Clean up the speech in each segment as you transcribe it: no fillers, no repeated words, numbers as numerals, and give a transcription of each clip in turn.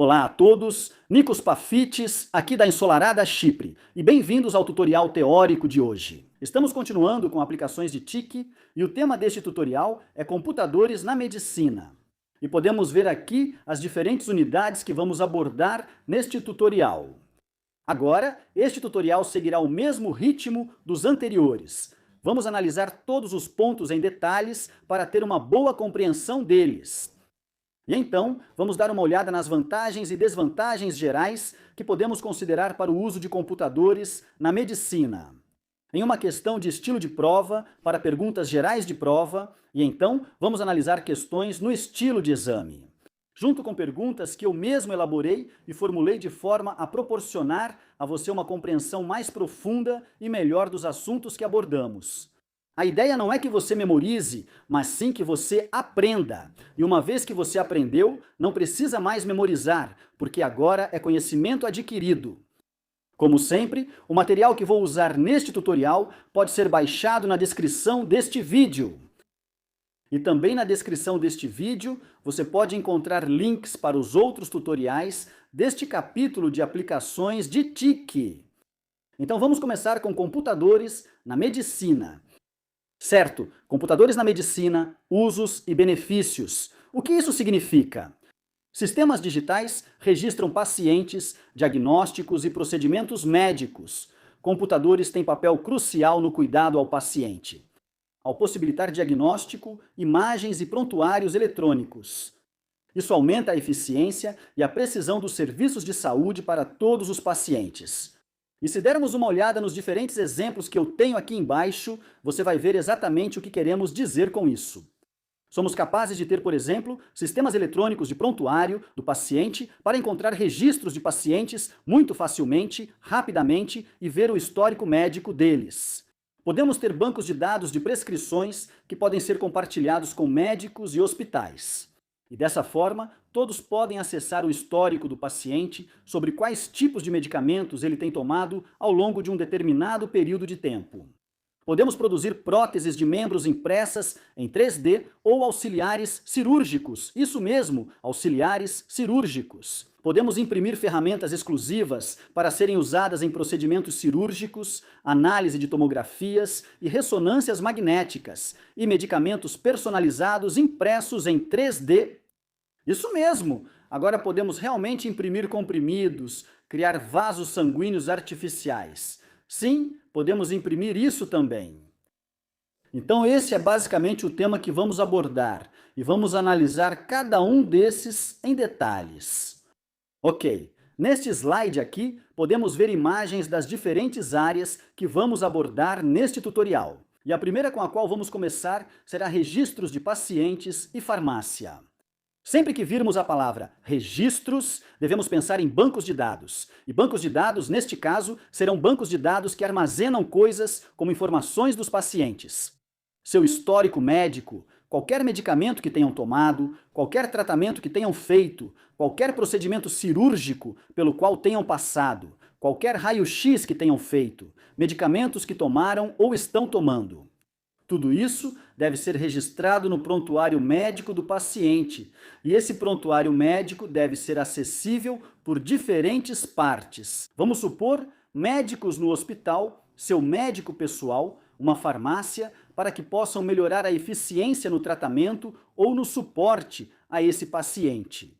Olá a todos, Nikos Pafitis, aqui da ensolarada Chipre, e bem-vindos ao tutorial teórico de hoje. Estamos continuando com aplicações de TIC e o tema deste tutorial é computadores na medicina. E podemos ver aqui as diferentes unidades que vamos abordar neste tutorial. Agora, este tutorial seguirá o mesmo ritmo dos anteriores. Vamos analisar todos os pontos em detalhes para ter uma boa compreensão deles. E então, vamos dar uma olhada nas vantagens e desvantagens gerais que podemos considerar para o uso de computadores na medicina. Em uma questão de estilo de prova, para perguntas gerais de prova, e então vamos analisar questões no estilo de exame, junto com perguntas que eu mesmo elaborei e formulei de forma a proporcionar a você uma compreensão mais profunda e melhor dos assuntos que abordamos. A ideia não é que você memorize, mas sim que você aprenda. E uma vez que você aprendeu, não precisa mais memorizar, porque agora é conhecimento adquirido. Como sempre, o material que vou usar neste tutorial pode ser baixado na descrição deste vídeo. E também na descrição deste vídeo, você pode encontrar links para os outros tutoriais deste capítulo de aplicações de TIC. Então vamos começar com computadores na medicina. Certo, computadores na medicina, usos e benefícios. O que isso significa? Sistemas digitais registram pacientes, diagnósticos e procedimentos médicos. Computadores têm papel crucial no cuidado ao paciente, ao possibilitar diagnóstico, imagens e prontuários eletrônicos. Isso aumenta a eficiência e a precisão dos serviços de saúde para todos os pacientes. E se dermos uma olhada nos diferentes exemplos que eu tenho aqui embaixo, você vai ver exatamente o que queremos dizer com isso. Somos capazes de ter, por exemplo, sistemas eletrônicos de prontuário do paciente para encontrar registros de pacientes muito facilmente, rapidamente e ver o histórico médico deles. Podemos ter bancos de dados de prescrições que podem ser compartilhados com médicos e hospitais. E dessa forma, todos podem acessar o histórico do paciente sobre quais tipos de medicamentos ele tem tomado ao longo de um determinado período de tempo. Podemos produzir próteses de membros impressas em 3D ou auxiliares cirúrgicos, isso mesmo, auxiliares cirúrgicos. Podemos imprimir ferramentas exclusivas para serem usadas em procedimentos cirúrgicos, análise de tomografias e ressonâncias magnéticas, e medicamentos personalizados impressos em 3D. Isso mesmo! Agora podemos realmente imprimir comprimidos, criar vasos sanguíneos artificiais. Sim, podemos imprimir isso também. Então esse é basicamente o tema que vamos abordar, e vamos analisar cada um desses em detalhes. Ok, neste slide aqui, podemos ver imagens das diferentes áreas que vamos abordar neste tutorial. E a primeira com a qual vamos começar será registros de pacientes e farmácia. Sempre que virmos a palavra registros, devemos pensar em bancos de dados. E bancos de dados, neste caso, serão bancos de dados que armazenam coisas como informações dos pacientes, seu histórico médico, qualquer medicamento que tenham tomado, qualquer tratamento que tenham feito, qualquer procedimento cirúrgico pelo qual tenham passado, qualquer raio-x que tenham feito, medicamentos que tomaram ou estão tomando. Tudo isso deve ser registrado no prontuário médico do paciente, e esse prontuário médico deve ser acessível por diferentes partes. Vamos supor médicos no hospital, seu médico pessoal, uma farmácia, para que possam melhorar a eficiência no tratamento ou no suporte a esse paciente.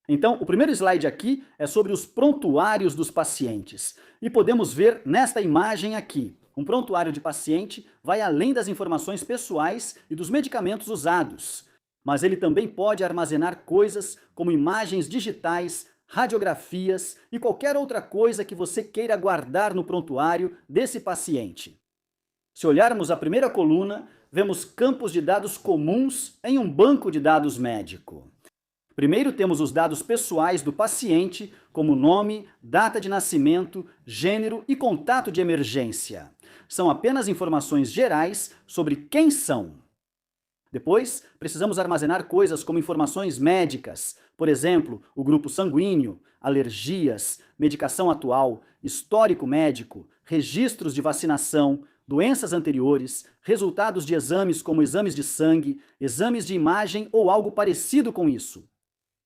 Então, o primeiro slide aqui é sobre os prontuários dos pacientes. E podemos ver nesta imagem aqui. Um prontuário de paciente vai além das informações pessoais e dos medicamentos usados, mas ele também pode armazenar coisas como imagens digitais, radiografias e qualquer outra coisa que você queira guardar no prontuário desse paciente. Se olharmos a primeira coluna, vemos campos de dados comuns em um banco de dados médico. Primeiro temos os dados pessoais do paciente, como nome, data de nascimento, gênero e contato de emergência. São apenas informações gerais sobre quem são. Depois, precisamos armazenar coisas como informações médicas, por exemplo, o grupo sanguíneo, alergias, medicação atual, histórico médico, registros de vacinação, doenças anteriores, resultados de exames como exames de sangue, exames de imagem ou algo parecido com isso.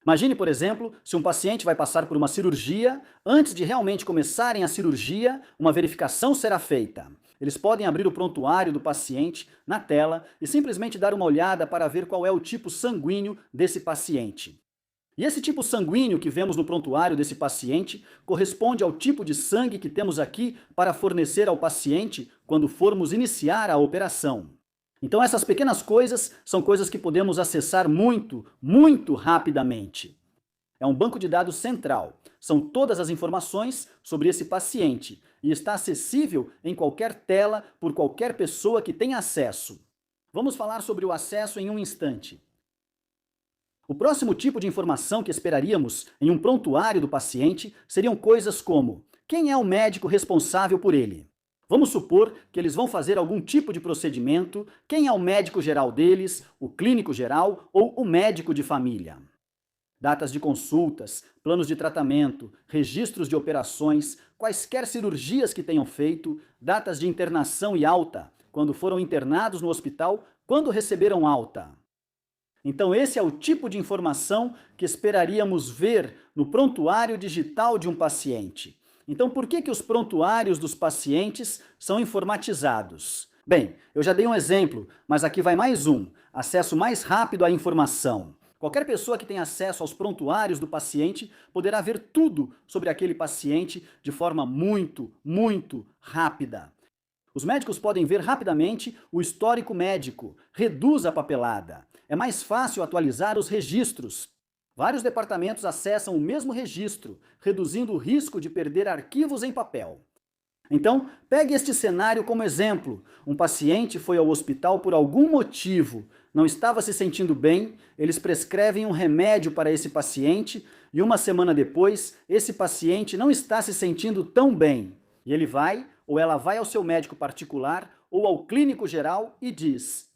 Imagine, por exemplo, se um paciente vai passar por uma cirurgia, antes de realmente começarem a cirurgia, uma verificação será feita. Eles podem abrir o prontuário do paciente na tela e simplesmente dar uma olhada para ver qual é o tipo sanguíneo desse paciente. E esse tipo sanguíneo que vemos no prontuário desse paciente corresponde ao tipo de sangue que temos aqui para fornecer ao paciente quando formos iniciar a operação. Então essas pequenas coisas são coisas que podemos acessar muito rapidamente. É um banco de dados central. São todas as informações sobre esse paciente e está acessível em qualquer tela por qualquer pessoa que tenha acesso. Vamos falar sobre o acesso em um instante. O próximo tipo de informação que esperaríamos em um prontuário do paciente seriam coisas como: quem é o médico responsável por ele? Vamos supor que eles vão fazer algum tipo de procedimento, quem é o médico geral deles, o clínico geral ou o médico de família? Datas de consultas, planos de tratamento, registros de operações, quaisquer cirurgias que tenham feito, datas de internação e alta, quando foram internados no hospital, quando receberam alta. Então esse é o tipo de informação que esperaríamos ver no prontuário digital de um paciente. Então por que os prontuários dos pacientes são informatizados? Bem, eu já dei um exemplo, mas aqui vai mais um: acesso mais rápido à informação. Qualquer pessoa que tenha acesso aos prontuários do paciente poderá ver tudo sobre aquele paciente de forma muito rápida. Os médicos podem ver rapidamente o histórico médico, reduz a papelada. É mais fácil atualizar os registros. Vários departamentos acessam o mesmo registro, reduzindo o risco de perder arquivos em papel. Então, pegue este cenário como exemplo. Um paciente foi ao hospital por algum motivo, não estava se sentindo bem, eles prescrevem um remédio para esse paciente e uma semana depois, esse paciente não está se sentindo tão bem. E ele vai, ou ela vai ao seu médico particular ou ao clínico geral e diz: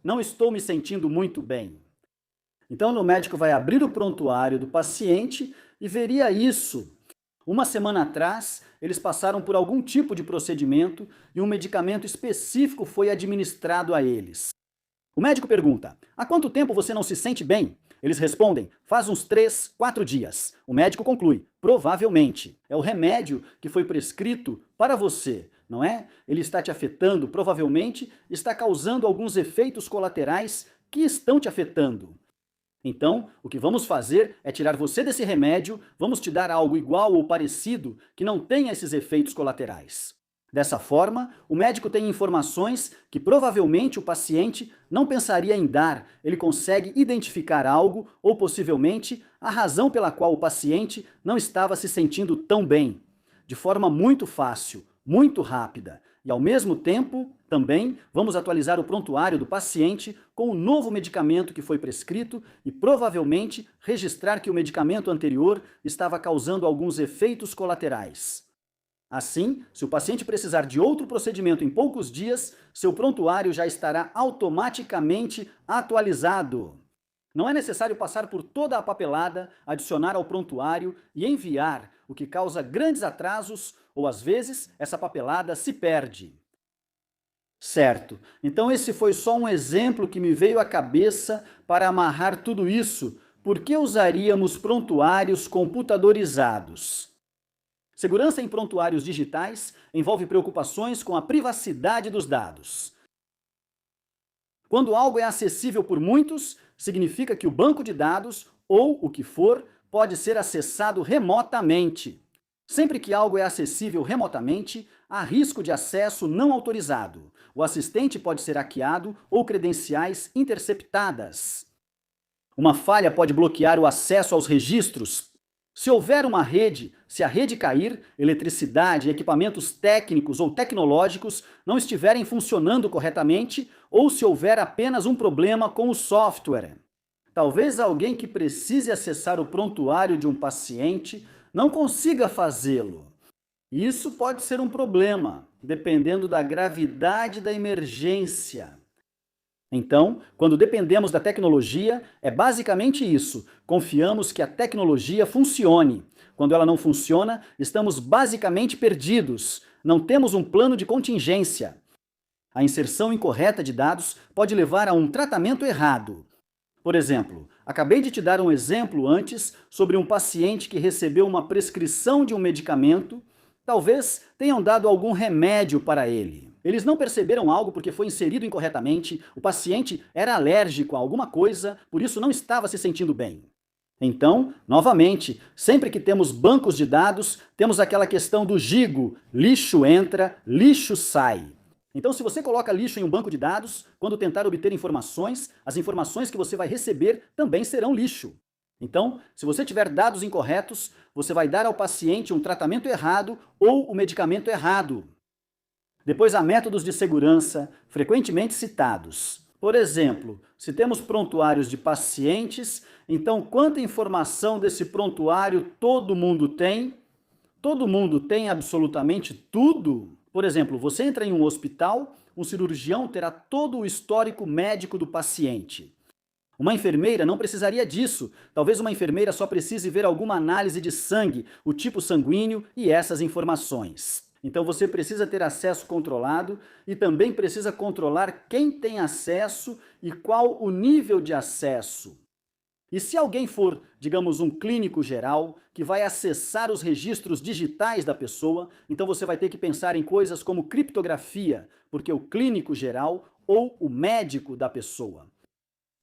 não estou me sentindo muito bem. Então o médico vai abrir o prontuário do paciente e veria isso. Uma semana atrás, eles passaram por algum tipo de procedimento e um medicamento específico foi administrado a eles. O médico pergunta: há quanto tempo você não se sente bem? Eles respondem: faz uns 3, 4 dias. O médico conclui: provavelmente. É o remédio que foi prescrito para você, não é? Ele está te afetando, provavelmente está causando alguns efeitos colaterais que estão te afetando. Então, o que vamos fazer é tirar você desse remédio, vamos te dar algo igual ou parecido que não tenha esses efeitos colaterais. Dessa forma, o médico tem informações que provavelmente o paciente não pensaria em dar, ele consegue identificar algo ou possivelmente a razão pela qual o paciente não estava se sentindo tão bem, de forma muito fácil, muito rápida. E ao mesmo tempo, também vamos atualizar o prontuário do paciente com o novo medicamento que foi prescrito e provavelmente registrar que o medicamento anterior estava causando alguns efeitos colaterais. Assim, se o paciente precisar de outro procedimento em poucos dias, seu prontuário já estará automaticamente atualizado. Não é necessário passar por toda a papelada, adicionar ao prontuário e enviar, o que causa grandes atrasos ou às vezes essa papelada se perde. Certo, então esse foi só um exemplo que me veio à cabeça para amarrar tudo isso. Por que usaríamos prontuários computadorizados? Segurança em prontuários digitais envolve preocupações com a privacidade dos dados. Quando algo é acessível por muitos, significa que o banco de dados, ou o que for, pode ser acessado remotamente. Sempre que algo é acessível remotamente, há risco de acesso não autorizado. O assistente pode ser hackeado ou credenciais interceptadas. Uma falha pode bloquear o acesso aos registros. Se houver uma rede, se a rede cair, eletricidade, equipamentos técnicos ou tecnológicos não estiverem funcionando corretamente, ou se houver apenas um problema com o software. Talvez alguém que precise acessar o prontuário de um paciente não consiga fazê-lo. Isso pode ser um problema, dependendo da gravidade da emergência. Então, quando dependemos da tecnologia, é basicamente isso. Confiamos que a tecnologia funcione. Quando ela não funciona, estamos basicamente perdidos. Não temos um plano de contingência. A inserção incorreta de dados pode levar a um tratamento errado. Por exemplo, Acabei de te dar um exemplo antes sobre um paciente que recebeu uma prescrição de um medicamento. Talvez tenham dado algum remédio para ele. Eles não perceberam algo porque foi inserido incorretamente, o paciente era alérgico a alguma coisa, por isso não estava se sentindo bem. Então, novamente, sempre que temos bancos de dados, temos aquela questão do gigo, lixo entra, lixo sai. Então, se você coloca lixo em um banco de dados, quando tentar obter informações, as informações que você vai receber também serão lixo. Então, se você tiver dados incorretos, você vai dar ao paciente um tratamento errado ou o medicamento errado. Depois há métodos de segurança, frequentemente citados. Por exemplo, se temos prontuários de pacientes, então quanta informação desse prontuário todo mundo tem? Todo mundo tem absolutamente tudo? Por exemplo, você entra em um hospital, um cirurgião terá todo o histórico médico do paciente. Uma enfermeira não precisaria disso. Talvez uma enfermeira só precise ver alguma análise de sangue, o tipo sanguíneo e essas informações. Então você precisa ter acesso controlado e também precisa controlar quem tem acesso e qual o nível de acesso. E se alguém for, digamos, um clínico geral, que vai acessar os registros digitais da pessoa, então você vai ter que pensar em coisas como criptografia, porque o clínico geral ou o médico da pessoa.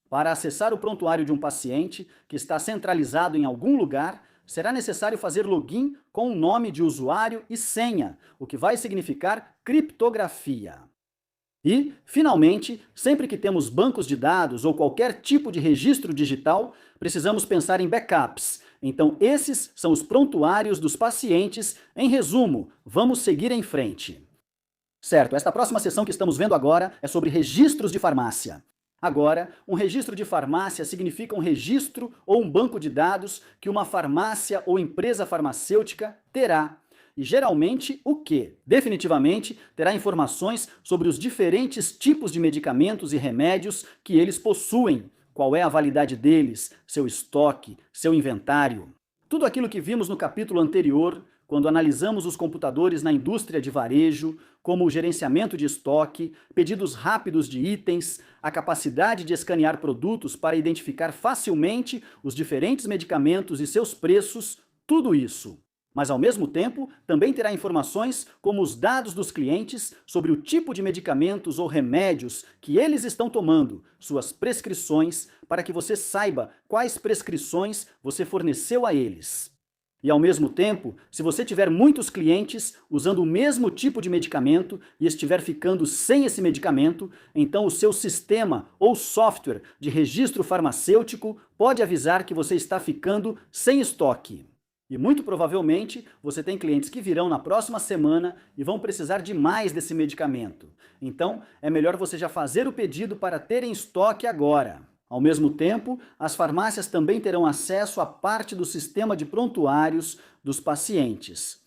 Para acessar o prontuário de um paciente que está centralizado em algum lugar, será necessário fazer login com o nome de usuário e senha, o que vai significar criptografia. E, finalmente, sempre que temos bancos de dados ou qualquer tipo de registro digital, precisamos pensar em backups. Então, esses são os prontuários dos pacientes. Em resumo, vamos seguir em frente. Certo, esta próxima sessão que estamos vendo agora é sobre registros de farmácia. Agora, um registro de farmácia significa um registro ou um banco de dados que uma farmácia ou empresa farmacêutica terá. E geralmente o quê? Definitivamente terá informações sobre os diferentes tipos de medicamentos e remédios que eles possuem, qual é a validade deles, seu estoque, seu inventário. Tudo aquilo que vimos no capítulo anterior, quando analisamos os computadores na indústria de varejo, como o gerenciamento de estoque, pedidos rápidos de itens, a capacidade de escanear produtos para identificar facilmente os diferentes medicamentos e seus preços, tudo isso. Mas, ao mesmo tempo, também terá informações como os dados dos clientes sobre o tipo de medicamentos ou remédios que eles estão tomando, suas prescrições, para que você saiba quais prescrições você forneceu a eles. E, ao mesmo tempo, se você tiver muitos clientes usando o mesmo tipo de medicamento e estiver ficando sem esse medicamento, então o seu sistema ou software de registro farmacêutico pode avisar que você está ficando sem estoque. E muito provavelmente você tem clientes que virão na próxima semana e vão precisar de mais desse medicamento. Então, é melhor você já fazer o pedido para ter em estoque agora. Ao mesmo tempo, as farmácias também terão acesso à parte do sistema de prontuários dos pacientes.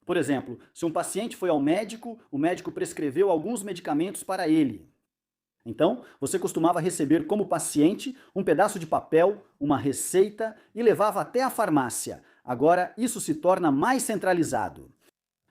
Por exemplo, se um paciente foi ao médico, o médico prescreveu alguns medicamentos para ele. Então, você costumava receber como paciente um pedaço de papel, uma receita e levava até a farmácia. Agora, isso se torna mais centralizado.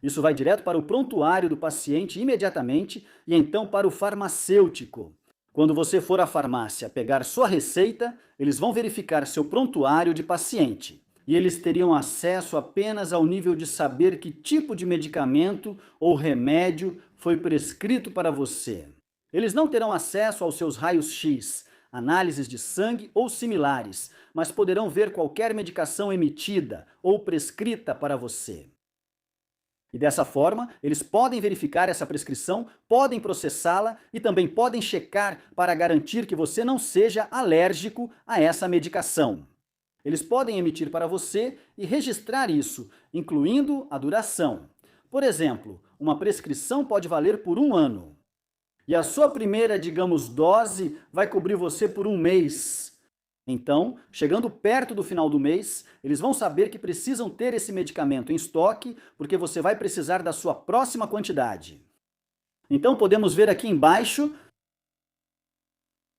Isso vai direto para o prontuário do paciente imediatamente e então para o farmacêutico. Quando você for à farmácia pegar sua receita, eles vão verificar seu prontuário de paciente. E eles teriam acesso apenas ao nível de saber que tipo de medicamento ou remédio foi prescrito para você. Eles não terão acesso aos seus raios-x, análises de sangue ou similares, mas poderão ver qualquer medicação emitida ou prescrita para você. E dessa forma, eles podem verificar essa prescrição, podem processá-la e também podem checar para garantir que você não seja alérgico a essa medicação. Eles podem emitir para você e registrar isso, incluindo a duração. Por exemplo, uma prescrição pode valer por 1 ano. E a sua primeira, digamos, dose vai cobrir você por 1 mês. Então, chegando perto do final do mês, eles vão saber que precisam ter esse medicamento em estoque, porque você vai precisar da sua próxima quantidade. Então, podemos ver aqui embaixo,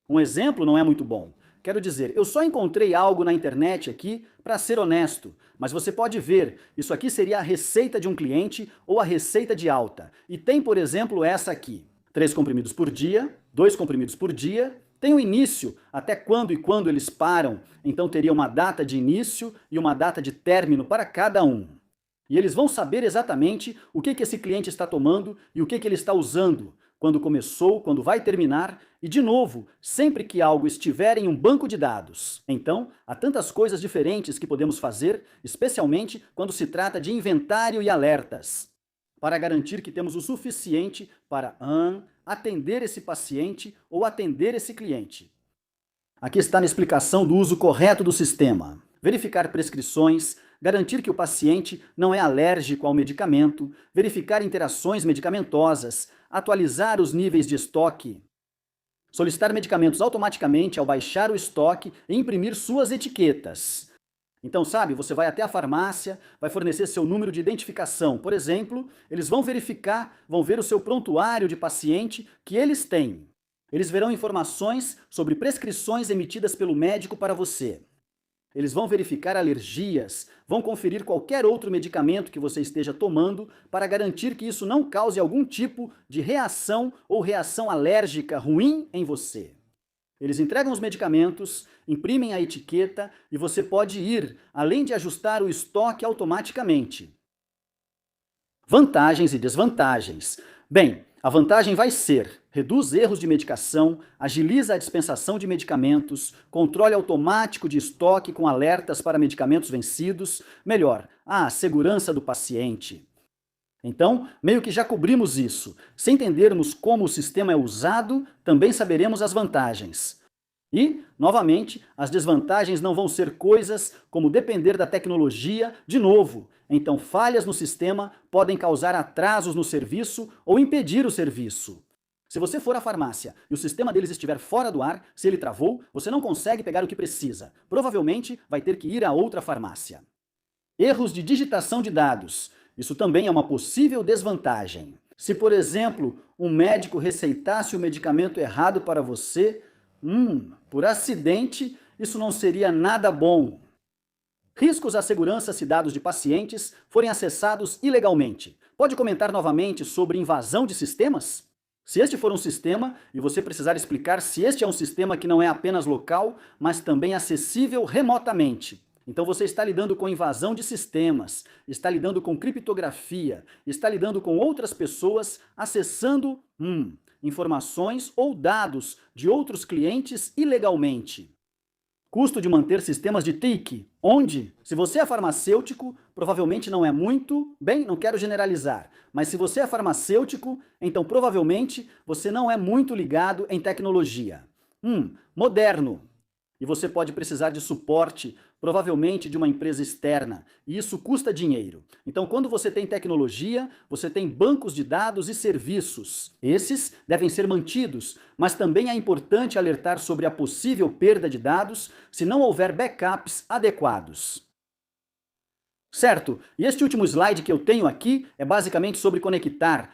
um exemplo não é muito bom. Quero dizer, eu só encontrei algo na internet aqui para ser honesto, mas você pode ver, isso aqui seria a receita de um cliente ou a receita de alta. E tem, por exemplo, essa aqui. 3 comprimidos por dia, 2 comprimidos por dia, Tem o início, até quando e quando eles param, então teria uma data de início e uma data de término para cada um. E eles vão saber exatamente o que esse cliente está tomando e o que ele está usando, quando começou, quando vai terminar e, de novo, sempre que algo estiver em um banco de dados. Então, há tantas coisas diferentes que podemos fazer, especialmente quando se trata de inventário e alertas, para garantir que temos o suficiente para atender esse paciente ou atender esse cliente. Aqui está a explicação do uso correto do sistema. Verificar prescrições, garantir que o paciente não é alérgico ao medicamento, verificar interações medicamentosas, atualizar os níveis de estoque, solicitar medicamentos automaticamente ao baixar o estoque e imprimir suas etiquetas. Então, sabe, você vai até a farmácia, vai fornecer seu número de identificação. Por exemplo, eles vão verificar, vão ver o seu prontuário de paciente que eles têm. Eles verão informações sobre prescrições emitidas pelo médico para você. Eles vão verificar alergias, vão conferir qualquer outro medicamento que você esteja tomando para garantir que isso não cause algum tipo de reação ou reação alérgica ruim em você. Eles entregam os medicamentos, imprimem a etiqueta e você pode ir, além de ajustar o estoque automaticamente. Vantagens e desvantagens. Bem, a vantagem vai ser: reduz erros de medicação, agiliza a dispensação de medicamentos, controle automático de estoque com alertas para medicamentos vencidos, melhor, a segurança do paciente. Então, meio que já cobrimos isso. Se entendermos como o sistema é usado, também saberemos as vantagens. E, novamente, as desvantagens não vão ser coisas como depender da tecnologia de novo. Então, falhas no sistema podem causar atrasos no serviço ou impedir o serviço. Se você for à farmácia e o sistema deles estiver fora do ar, se ele travou, você não consegue pegar o que precisa. Provavelmente vai ter que ir a outra farmácia. Erros de digitação de dados. Isso também é uma possível desvantagem. Se, por exemplo, um médico receitasse o medicamento errado para você, por acidente, isso não seria nada bom. Riscos à segurança se dados de pacientes forem acessados ilegalmente. Pode comentar novamente sobre invasão de sistemas? Se este for um sistema e você precisar explicar se este é um sistema que não é apenas local, mas também acessível remotamente. Então você está lidando com invasão de sistemas, está lidando com criptografia, está lidando com outras pessoas acessando informações ou dados de outros clientes ilegalmente. Custo de manter sistemas de TIC, onde, se você é farmacêutico, provavelmente não é muito, bem, não quero generalizar, mas se você é farmacêutico, então provavelmente você não é muito ligado em tecnologia. Moderno. E você pode precisar de suporte, provavelmente de uma empresa externa, e isso custa dinheiro. Então, quando você tem tecnologia, você tem bancos de dados e serviços. Esses devem ser mantidos, mas também é importante alertar sobre a possível perda de dados se não houver backups adequados. Certo, e este último slide que eu tenho aqui é basicamente sobre conectar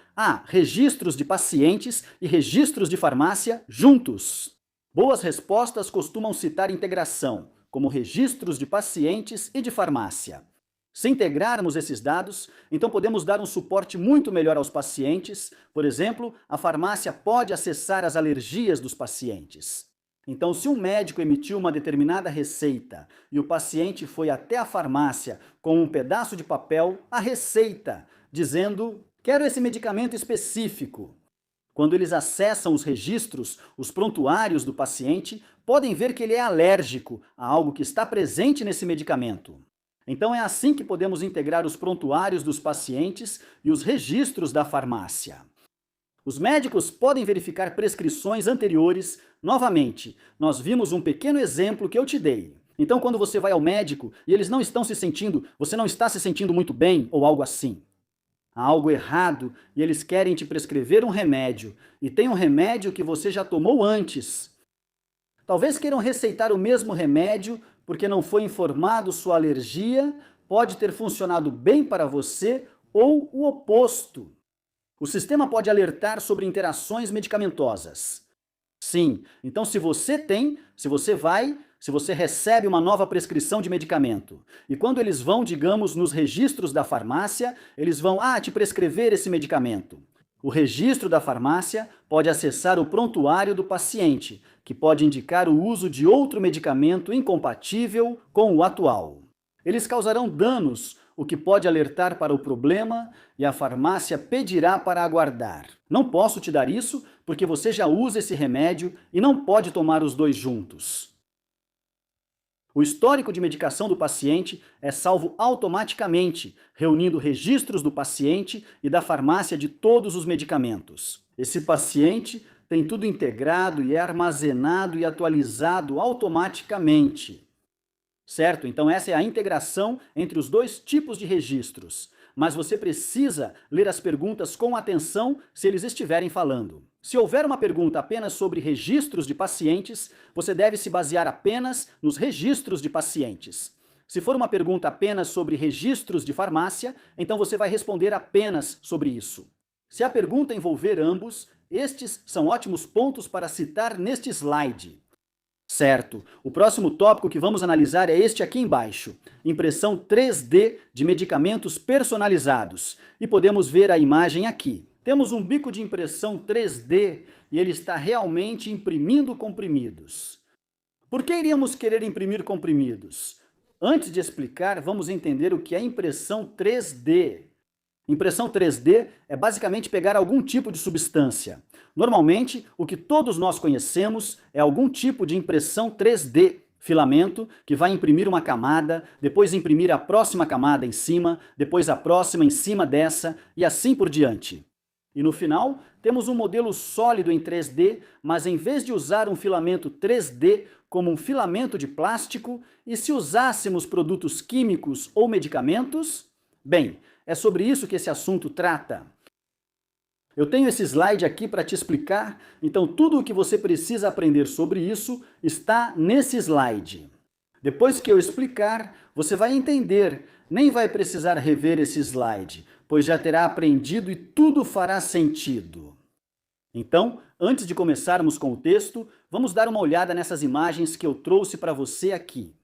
registros de pacientes e registros de farmácia juntos. Boas respostas costumam citar integração, como registros de pacientes e de farmácia. Se integrarmos esses dados, então podemos dar um suporte muito melhor aos pacientes. Por exemplo, a farmácia pode acessar as alergias dos pacientes. Então, se um médico emitiu uma determinada receita e o paciente foi até a farmácia com um pedaço de papel, a receita, dizendo: quero esse medicamento específico. Quando eles acessam os registros, os prontuários do paciente, podem ver que ele é alérgico a algo que está presente nesse medicamento. Então é assim que podemos integrar os prontuários dos pacientes e os registros da farmácia. Os médicos podem verificar prescrições anteriores. Novamente, nós vimos um pequeno exemplo que eu te dei. Então, quando você vai ao médico e eles não estão se sentindo, você não está se sentindo muito bem ou algo assim, há algo errado e eles querem te prescrever um remédio, e tem um remédio que você já tomou antes. Talvez queiram receitar o mesmo remédio porque não foi informado sua alergia, pode ter funcionado bem para você ou o oposto. O sistema pode alertar sobre interações medicamentosas. Sim, então se você recebe uma nova prescrição de medicamento, e quando eles vão, digamos, nos registros da farmácia, eles vão te prescrever esse medicamento. O registro da farmácia pode acessar o prontuário do paciente, que pode indicar o uso de outro medicamento incompatível com o atual. Eles causarão danos, o que pode alertar para o problema e a farmácia pedirá para aguardar. Não posso te dar isso porque você já usa esse remédio e não pode tomar os dois juntos. O histórico de medicação do paciente é salvo automaticamente, reunindo registros do paciente e da farmácia de todos os medicamentos. Esse paciente tem tudo integrado e é armazenado e atualizado automaticamente. Certo? Então essa é a integração entre os dois tipos de registros. Mas você precisa ler as perguntas com atenção se eles estiverem falando. Se houver uma pergunta apenas sobre registros de pacientes, você deve se basear apenas nos registros de pacientes. Se for uma pergunta apenas sobre registros de farmácia, então você vai responder apenas sobre isso. Se a pergunta envolver ambos, estes são ótimos pontos para citar neste slide. Certo, o próximo tópico que vamos analisar é este aqui embaixo, impressão 3D de medicamentos personalizados. E podemos ver a imagem aqui. Temos um bico de impressão 3D e ele está realmente imprimindo comprimidos. Por que iríamos querer imprimir comprimidos? Antes de explicar, vamos entender o que é impressão 3D. Impressão 3D é basicamente pegar algum tipo de substância. Normalmente, o que todos nós conhecemos é algum tipo de impressão 3D, filamento, que vai imprimir uma camada, depois imprimir a próxima camada em cima, depois a próxima em cima dessa, e assim por diante. E no final, temos um modelo sólido em 3D, mas em vez de usar um filamento 3D como um filamento de plástico, e se usássemos produtos químicos ou medicamentos? Bem, é sobre isso que esse assunto trata. Eu tenho esse slide aqui para te explicar, então tudo o que você precisa aprender sobre isso está nesse slide. Depois que eu explicar, você vai entender, nem vai precisar rever esse slide, pois já terá aprendido e tudo fará sentido. Então, antes de começarmos com o texto, vamos dar uma olhada nessas imagens que eu trouxe para você aqui.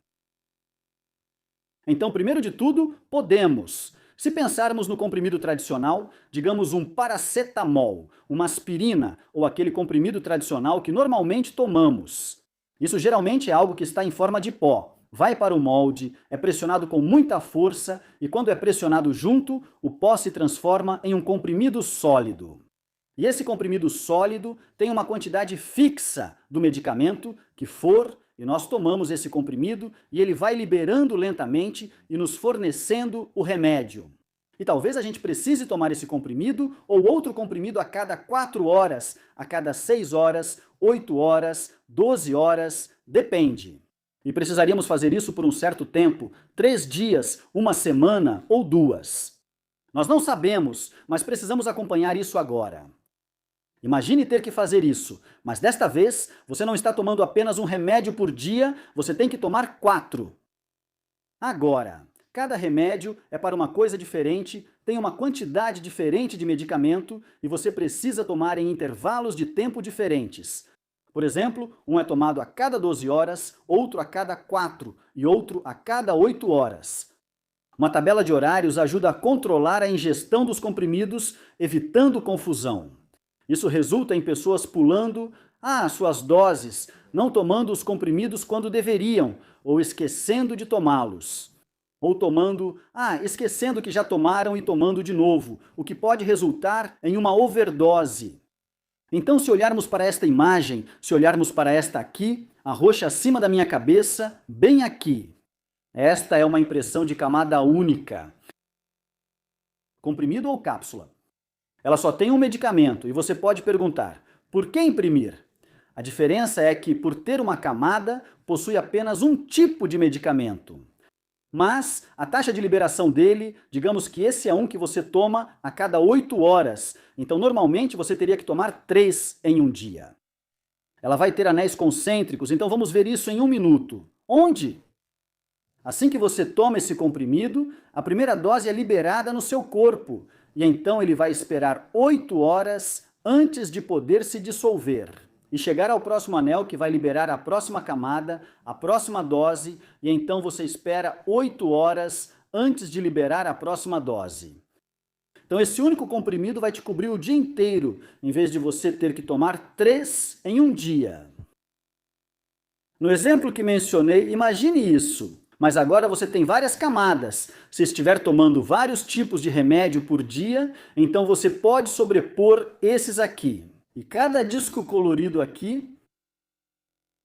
Então, primeiro de tudo, podemos. Se pensarmos no comprimido tradicional, digamos um paracetamol, uma aspirina ou aquele comprimido tradicional que normalmente tomamos. Isso geralmente é algo que está em forma de pó. Vai para o molde, é pressionado com muita força e quando é pressionado junto, o pó se transforma em um comprimido sólido. E esse comprimido sólido tem uma quantidade fixa do medicamento que for, e nós tomamos esse comprimido e ele vai liberando lentamente e nos fornecendo o remédio. E talvez a gente precise tomar esse comprimido ou outro comprimido a cada 4 horas, a cada 6 horas, 8 horas, 12 horas, depende. E precisaríamos fazer isso por um certo tempo, 3 dias, 1 semana ou 2. Nós não sabemos, mas precisamos acompanhar isso agora. Imagine ter que fazer isso, mas desta vez você não está tomando apenas um remédio por dia, você tem que tomar 4. Agora, cada remédio é para uma coisa diferente, tem uma quantidade diferente de medicamento e você precisa tomar em intervalos de tempo diferentes. Por exemplo, um é tomado a cada 12 horas, outro a cada 4 e outro a cada 8 horas. Uma tabela de horários ajuda a controlar a ingestão dos comprimidos, evitando confusão. Isso resulta em pessoas pulando suas doses, não tomando os comprimidos quando deveriam, ou esquecendo de tomá-los. Ou tomando, esquecendo que já tomaram e tomando de novo, o que pode resultar em uma overdose. Então, se olharmos para esta imagem, se olharmos para esta aqui, a roxa acima da minha cabeça, bem aqui. Esta é uma impressão de camada única. Comprimido ou cápsula? Ela só tem um medicamento e você pode perguntar, por que imprimir? A diferença é que, por ter uma camada, possui apenas um tipo de medicamento. Mas a taxa de liberação dele, digamos que esse é um que você toma a cada 8 horas. Então, normalmente, você teria que tomar 3 em um dia. Ela vai ter anéis concêntricos, então vamos ver isso em 1 minuto. Onde? Assim que você toma esse comprimido, a primeira dose é liberada no seu corpo. E então ele vai esperar 8 horas antes de poder se dissolver e chegar ao próximo anel que vai liberar a próxima camada, a próxima dose, e então você espera 8 horas antes de liberar a próxima dose. Então esse único comprimido vai te cobrir o dia inteiro, em vez de você ter que tomar 3 em um dia. No exemplo que mencionei, imagine isso. Mas agora você tem várias camadas. Se estiver tomando vários tipos de remédio por dia, então você pode sobrepor esses aqui. E cada disco colorido aqui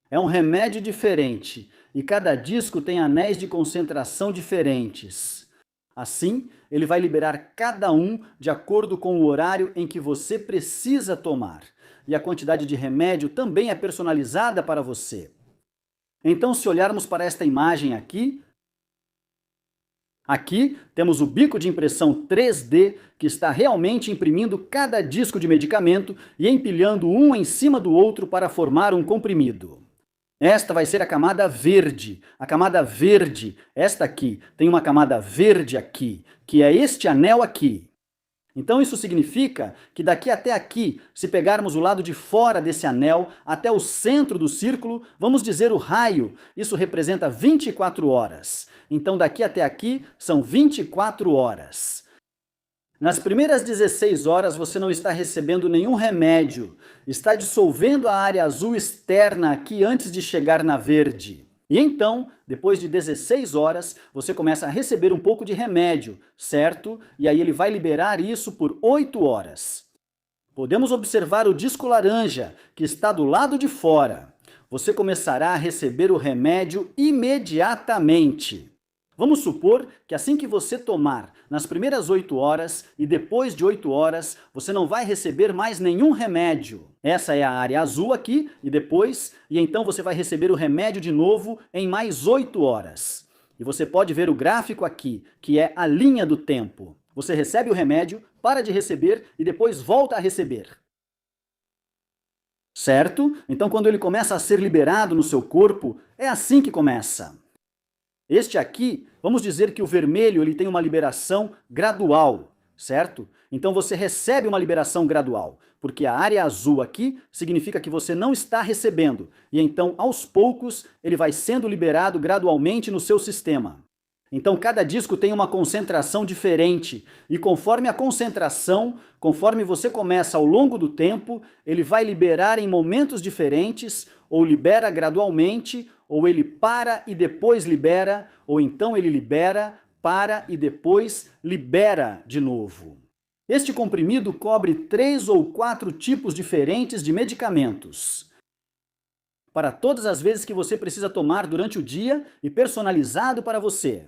é um remédio diferente. E cada disco tem anéis de concentração diferentes. Assim, ele vai liberar cada um de acordo com o horário em que você precisa tomar. E a quantidade de remédio também é personalizada para você. Então, se olharmos para esta imagem aqui temos o bico de impressão 3D que está realmente imprimindo cada disco de medicamento e empilhando um em cima do outro para formar um comprimido. Esta vai ser a camada verde. A camada verde, esta aqui, tem uma camada verde aqui, que é este anel aqui. Então isso significa que daqui até aqui, se pegarmos o lado de fora desse anel até o centro do círculo, vamos dizer o raio, isso representa 24 horas. Então daqui até aqui são 24 horas. Nas primeiras 16 horas você não está recebendo nenhum remédio, está dissolvendo a área azul externa aqui antes de chegar na verde. E então, depois de 16 horas, você começa a receber um pouco de remédio, certo? E aí ele vai liberar isso por 8 horas. Podemos observar o disco laranja, que está do lado de fora. Você começará a receber o remédio imediatamente. Vamos supor que assim que você tomar nas primeiras 8 horas e depois de 8 horas, você não vai receber mais nenhum remédio. Essa é a área azul aqui e então você vai receber o remédio de novo em mais 8 horas. E você pode ver o gráfico aqui, que é a linha do tempo. Você recebe o remédio, para de receber e depois volta a receber. Certo? Então quando ele começa a ser liberado no seu corpo, é assim que começa. Este aqui, vamos dizer que o vermelho ele tem uma liberação gradual, certo? Então você recebe uma liberação gradual, porque a área azul aqui significa que você não está recebendo, e então aos poucos ele vai sendo liberado gradualmente no seu sistema. Então cada disco tem uma concentração diferente, e conforme a concentração, conforme você começa ao longo do tempo, ele vai liberar em momentos diferentes, ou libera gradualmente, ou ele para e depois libera, ou então ele libera, para e depois libera de novo. Este comprimido cobre 3 ou 4 tipos diferentes de medicamentos. Para todas as vezes que você precisa tomar durante o dia e personalizado para você.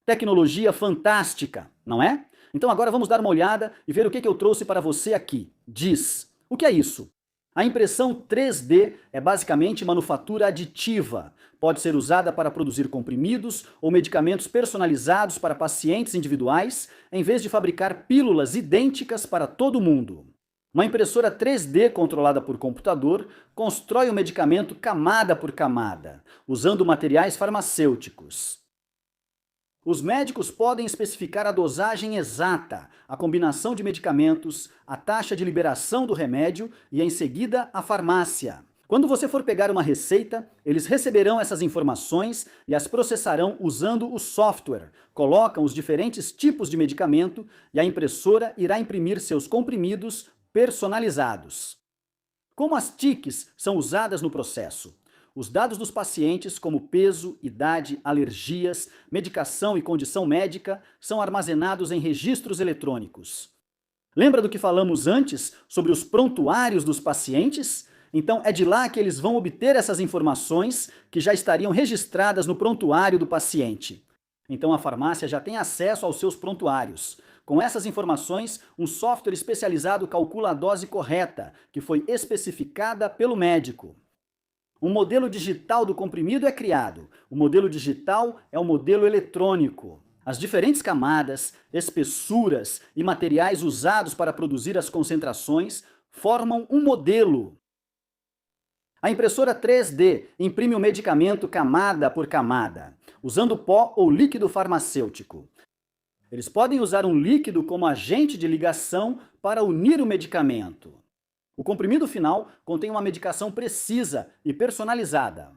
Tecnologia fantástica, não é? Então agora vamos dar uma olhada e ver o que eu trouxe para você aqui. Diz. O que é isso? A impressão 3D é basicamente manufatura aditiva. Pode ser usada para produzir comprimidos ou medicamentos personalizados para pacientes individuais, em vez de fabricar pílulas idênticas para todo mundo. Uma impressora 3D controlada por computador constrói o medicamento camada por camada, usando materiais farmacêuticos. Os médicos podem especificar a dosagem exata, a combinação de medicamentos, a taxa de liberação do remédio e, em seguida, a farmácia. Quando você for pegar uma receita, eles receberão essas informações e as processarão usando o software. Colocam os diferentes tipos de medicamento e a impressora irá imprimir seus comprimidos personalizados. Como as TICs são usadas no processo? Os dados dos pacientes, como peso, idade, alergias, medicação e condição médica, são armazenados em registros eletrônicos. Lembra do que falamos antes sobre os prontuários dos pacientes? Então é de lá que eles vão obter essas informações que já estariam registradas no prontuário do paciente. Então a farmácia já tem acesso aos seus prontuários. Com essas informações, um software especializado calcula a dose correta, que foi especificada pelo médico. Um modelo digital do comprimido é criado. O modelo digital é um modelo eletrônico. As diferentes camadas, espessuras e materiais usados para produzir as concentrações formam um modelo. A impressora 3D imprime o medicamento camada por camada, usando pó ou líquido farmacêutico. Eles podem usar um líquido como agente de ligação para unir o medicamento. O comprimido final contém uma medicação precisa e personalizada.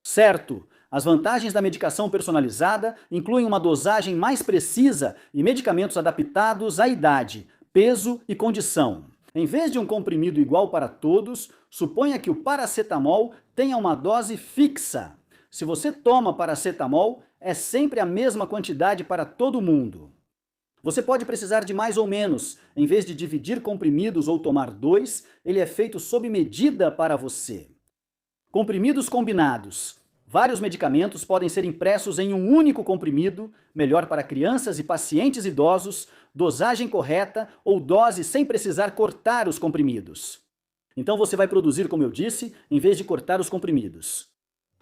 Certo, as vantagens da medicação personalizada incluem uma dosagem mais precisa e medicamentos adaptados à idade, peso e condição. Em vez de um comprimido igual para todos, suponha que o paracetamol tenha uma dose fixa. Se você toma paracetamol, é sempre a mesma quantidade para todo mundo. Você pode precisar de mais ou menos. Em vez de dividir comprimidos ou tomar 2, ele é feito sob medida para você. Comprimidos combinados. Vários medicamentos podem ser impressos em um único comprimido, melhor para crianças e pacientes idosos, dosagem correta ou dose sem precisar cortar os comprimidos. Então você vai produzir, como eu disse, em vez de cortar os comprimidos.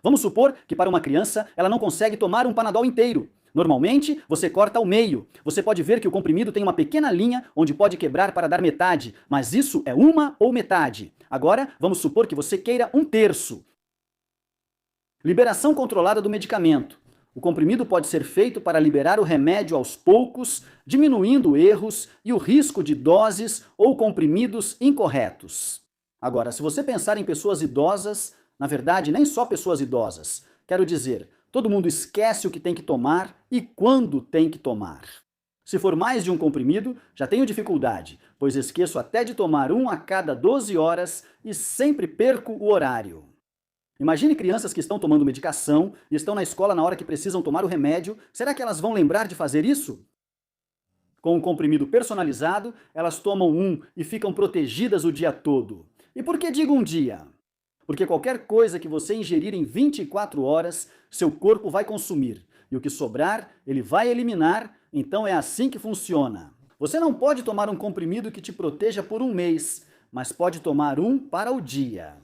Vamos supor que para uma criança ela não consegue tomar um Panadol inteiro. Normalmente, você corta ao meio. Você pode ver que o comprimido tem uma pequena linha onde pode quebrar para dar metade, mas isso é uma ou metade. Agora, vamos supor que você queira 1/3. Liberação controlada do medicamento. O comprimido pode ser feito para liberar o remédio aos poucos, diminuindo erros e o risco de doses ou comprimidos incorretos. Agora, se você pensar em pessoas idosas, na verdade, nem só pessoas idosas. Quero dizer, todo mundo esquece o que tem que tomar e quando tem que tomar. Se for mais de um comprimido, já tenho dificuldade, pois esqueço até de tomar um a cada 12 horas e sempre perco o horário. Imagine crianças que estão tomando medicação e estão na escola na hora que precisam tomar o remédio. Será que elas vão lembrar de fazer isso? Com um comprimido personalizado, elas tomam um e ficam protegidas o dia todo. E por que digo um dia? Porque qualquer coisa que você ingerir em 24 horas, seu corpo vai consumir. E o que sobrar, ele vai eliminar, então é assim que funciona. Você não pode tomar um comprimido que te proteja por um mês, mas pode tomar um para o dia.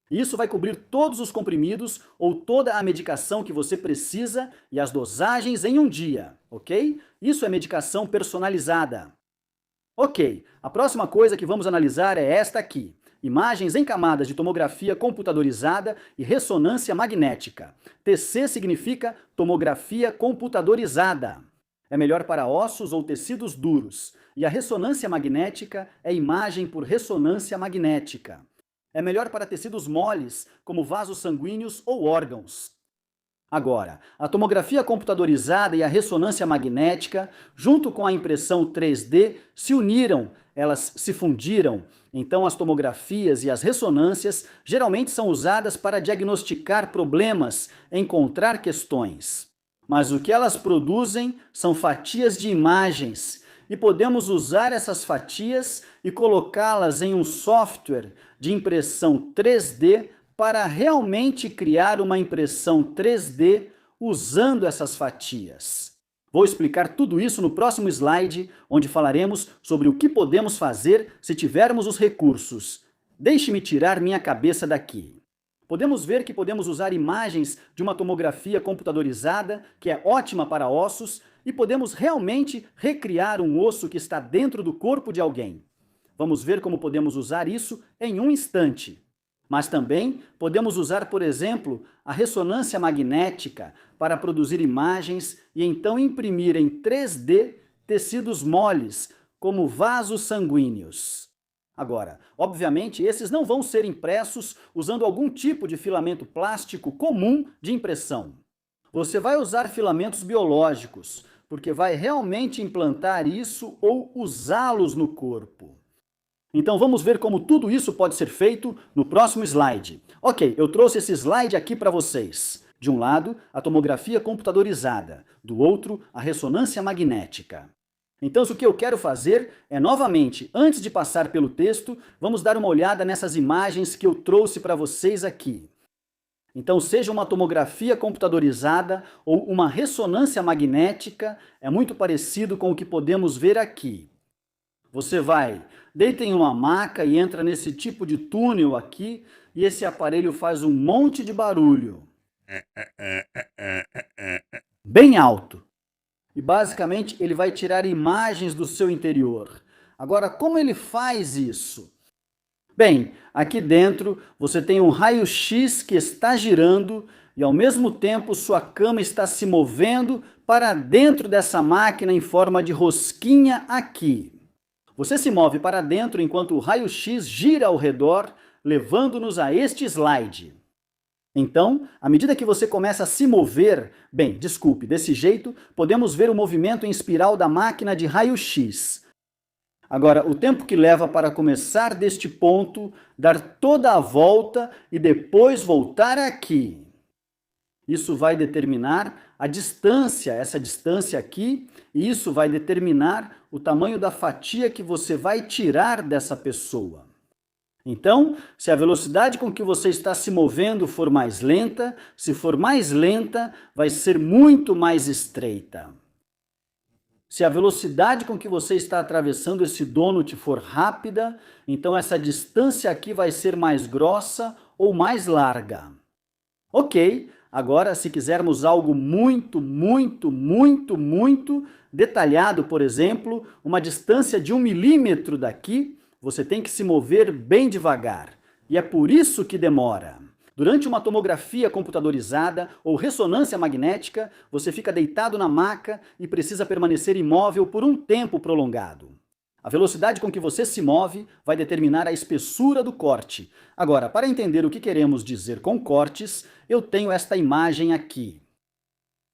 Isso vai cobrir todos os comprimidos ou toda a medicação que você precisa e as dosagens em um dia, ok? Isso é medicação personalizada. Ok, a próxima coisa que vamos analisar é esta aqui. Imagens em camadas de tomografia computadorizada e ressonância magnética. TC significa tomografia computadorizada. É melhor para ossos ou tecidos duros. E a ressonância magnética é imagem por ressonância magnética. É melhor para tecidos moles, como vasos sanguíneos ou órgãos. Agora, a tomografia computadorizada e a ressonância magnética, junto com a impressão 3D, se uniram, elas se fundiram. Então, as tomografias e as ressonâncias geralmente são usadas para diagnosticar problemas, encontrar questões. Mas o que elas produzem são fatias de imagens, e podemos usar essas fatias e colocá-las em um software de impressão 3D para realmente criar uma impressão 3D usando essas fatias. Vou explicar tudo isso no próximo slide, onde falaremos sobre o que podemos fazer se tivermos os recursos. Deixe-me tirar minha cabeça daqui. Podemos ver que podemos usar imagens de uma tomografia computadorizada, que é ótima para ossos, e podemos realmente recriar um osso que está dentro do corpo de alguém. Vamos ver como podemos usar isso em um instante. Mas também podemos usar, por exemplo, a ressonância magnética para produzir imagens e então imprimir em 3D tecidos moles, como vasos sanguíneos. Agora, obviamente, esses não vão ser impressos usando algum tipo de filamento plástico comum de impressão. Você vai usar filamentos biológicos, porque vai realmente implantar isso ou usá-los no corpo. Então vamos ver como tudo isso pode ser feito no próximo slide. Ok, eu trouxe esse slide aqui para vocês. De um lado, a tomografia computadorizada, do outro, a ressonância magnética. Então o que eu quero fazer é, novamente, antes de passar pelo texto, vamos dar uma olhada nessas imagens que eu trouxe para vocês aqui. Então, seja uma tomografia computadorizada ou uma ressonância magnética, é muito parecido com o que podemos ver aqui. Você deita em uma maca e entra nesse tipo de túnel aqui, e esse aparelho faz um monte de barulho. Bem alto. E basicamente ele vai tirar imagens do seu interior. Agora, como ele faz isso? Bem, aqui dentro você tem um raio-x que está girando e ao mesmo tempo sua cama está se movendo para dentro dessa máquina em forma de rosquinha aqui. Você se move para dentro enquanto o raio-x gira ao redor, levando-nos a este slide. Então, à medida que você começa a se mover, desse jeito, podemos ver o movimento em espiral da máquina de raio-x. Agora, o tempo que leva para começar deste ponto, dar toda a volta e depois voltar aqui. Isso vai determinar a distância, essa distância aqui, e isso vai determinar o tamanho da fatia que você vai tirar dessa pessoa. Então, se a velocidade com que você está se movendo for mais lenta, se for mais lenta, vai ser muito mais estreita. Se a velocidade com que você está atravessando esse donut for rápida, então essa distância aqui vai ser mais grossa ou mais larga. Ok, agora se quisermos algo muito detalhado, por exemplo, uma distância de 1 milímetro daqui, você tem que se mover bem devagar. E é por isso que demora. Durante uma tomografia computadorizada ou ressonância magnética, você fica deitado na maca e precisa permanecer imóvel por um tempo prolongado. A velocidade com que você se move vai determinar a espessura do corte. Agora, para entender o que queremos dizer com cortes, eu tenho esta imagem aqui.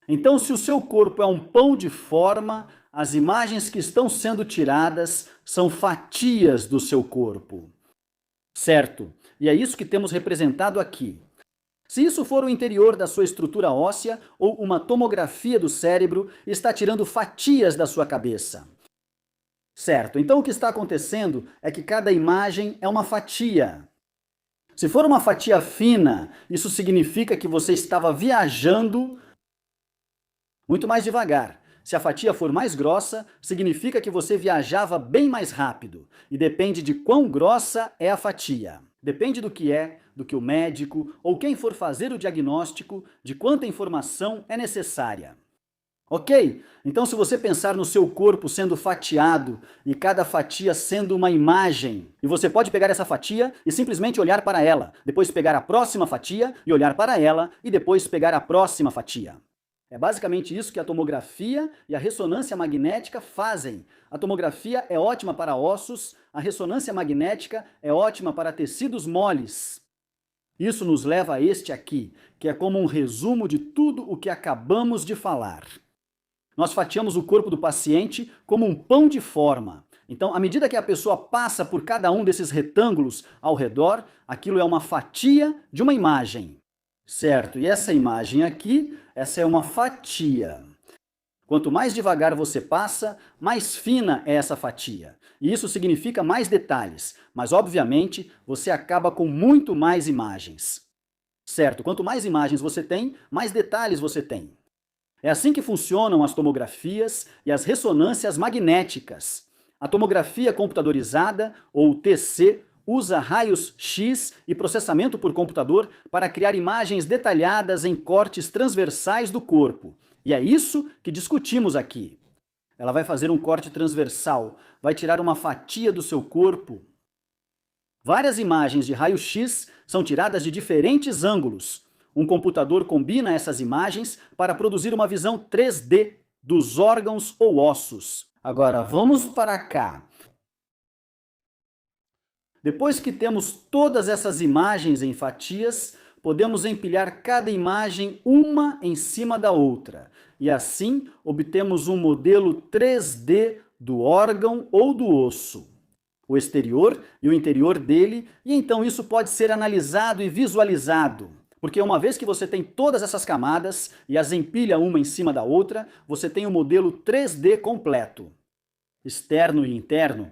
Então, se o seu corpo é um pão de forma, as imagens que estão sendo tiradas são fatias do seu corpo. Certo? E é isso que temos representado aqui. Se isso for o interior da sua estrutura óssea ou uma tomografia do cérebro, está tirando fatias da sua cabeça. Certo, então o que está acontecendo é que cada imagem é uma fatia. Se for uma fatia fina, isso significa que você estava viajando muito mais devagar. Se a fatia for mais grossa, significa que você viajava bem mais rápido. E depende de quão grossa é a fatia. Depende do que o médico ou quem for fazer o diagnóstico, de quanta informação é necessária. Ok? Então, se você pensar no seu corpo sendo fatiado e cada fatia sendo uma imagem, e você pode pegar essa fatia e simplesmente olhar para ela, depois pegar a próxima fatia e olhar para ela, e depois pegar a próxima fatia. É basicamente isso que a tomografia e a ressonância magnética fazem. A tomografia é ótima para ossos, a ressonância magnética é ótima para tecidos moles. Isso nos leva a este aqui, que é como um resumo de tudo o que acabamos de falar. Nós fatiamos o corpo do paciente como um pão de forma. Então, à medida que a pessoa passa por cada um desses retângulos ao redor, aquilo é uma fatia de uma imagem. Certo? E essa imagem aqui, essa é uma fatia. Quanto mais devagar você passa, mais fina é essa fatia. E isso significa mais detalhes, mas obviamente você acaba com muito mais imagens. Certo? Quanto mais imagens você tem, mais detalhes você tem. É assim que funcionam as tomografias e as ressonâncias magnéticas. A tomografia computadorizada, ou TC, usa raios X e processamento por computador para criar imagens detalhadas em cortes transversais do corpo. E é isso que discutimos aqui. Ela vai fazer um corte transversal, vai tirar uma fatia do seu corpo. Várias imagens de raio-x são tiradas de diferentes ângulos. Um computador combina essas imagens para produzir uma visão 3D dos órgãos ou ossos. Agora, vamos para cá. Depois que temos todas essas imagens em fatias, podemos empilhar cada imagem uma em cima da outra. E assim, obtemos um modelo 3D do órgão ou do osso, o exterior e o interior dele, e então isso pode ser analisado e visualizado. Porque uma vez que você tem todas essas camadas e as empilha uma em cima da outra, você tem o modelo 3D completo, externo e interno.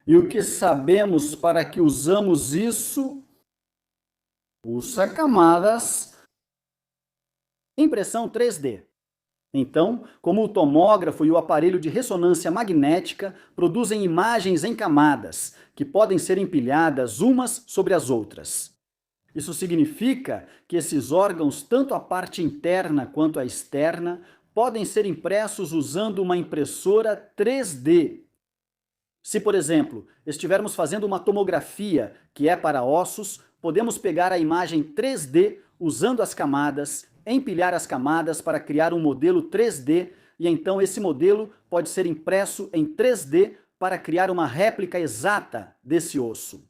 E o que sabemos para que usamos isso? Usa camadas. Impressão 3D. Então, como o tomógrafo e o aparelho de ressonância magnética produzem imagens em camadas, que podem ser empilhadas umas sobre as outras. Isso significa que esses órgãos, tanto a parte interna quanto a externa, podem ser impressos usando uma impressora 3D. Se, por exemplo, estivermos fazendo uma tomografia que é para ossos, podemos pegar a imagem 3D usando as camadas, empilhar as camadas para criar um modelo 3D e então esse modelo pode ser impresso em 3D para criar uma réplica exata desse osso.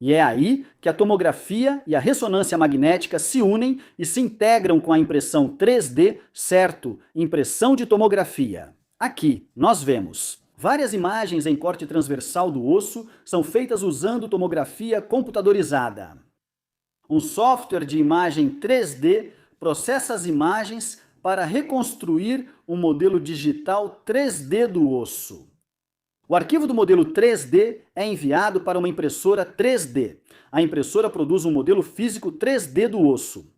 E é aí que a tomografia e a ressonância magnética se unem e se integram com a impressão 3D, certo? Impressão de tomografia. Aqui, nós vemos Várias imagens em corte transversal do osso são feitas usando tomografia computadorizada. Um software de imagem 3D processa as imagens para reconstruir um modelo digital 3D do osso. O arquivo do modelo 3D é enviado para uma impressora 3D. A impressora produz um modelo físico 3D do osso.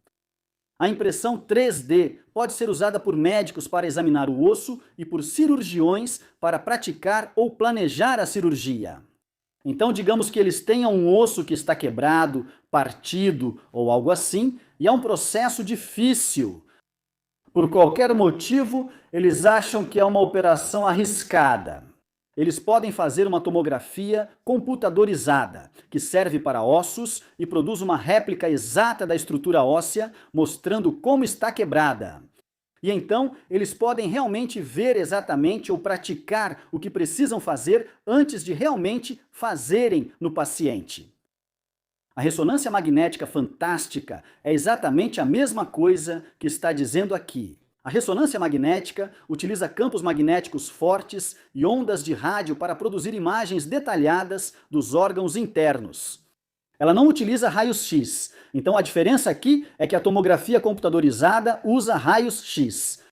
A impressão 3D pode ser usada por médicos para examinar o osso e por cirurgiões para praticar ou planejar a cirurgia. Então, digamos que eles tenham um osso que está quebrado, partido ou algo assim, e é um processo difícil. Por qualquer motivo, eles acham que é uma operação arriscada. Eles podem fazer uma tomografia computadorizada, que serve para ossos e produz uma réplica exata da estrutura óssea, mostrando como está quebrada. E então, eles podem realmente ver exatamente ou praticar o que precisam fazer antes de realmente fazerem no paciente. A ressonância magnética fantástica é exatamente a mesma coisa que está dizendo aqui. A ressonância magnética utiliza campos magnéticos fortes e ondas de rádio para produzir imagens detalhadas dos órgãos internos. Ela não utiliza raios-x, então a diferença aqui é que a tomografia computadorizada usa raios-x.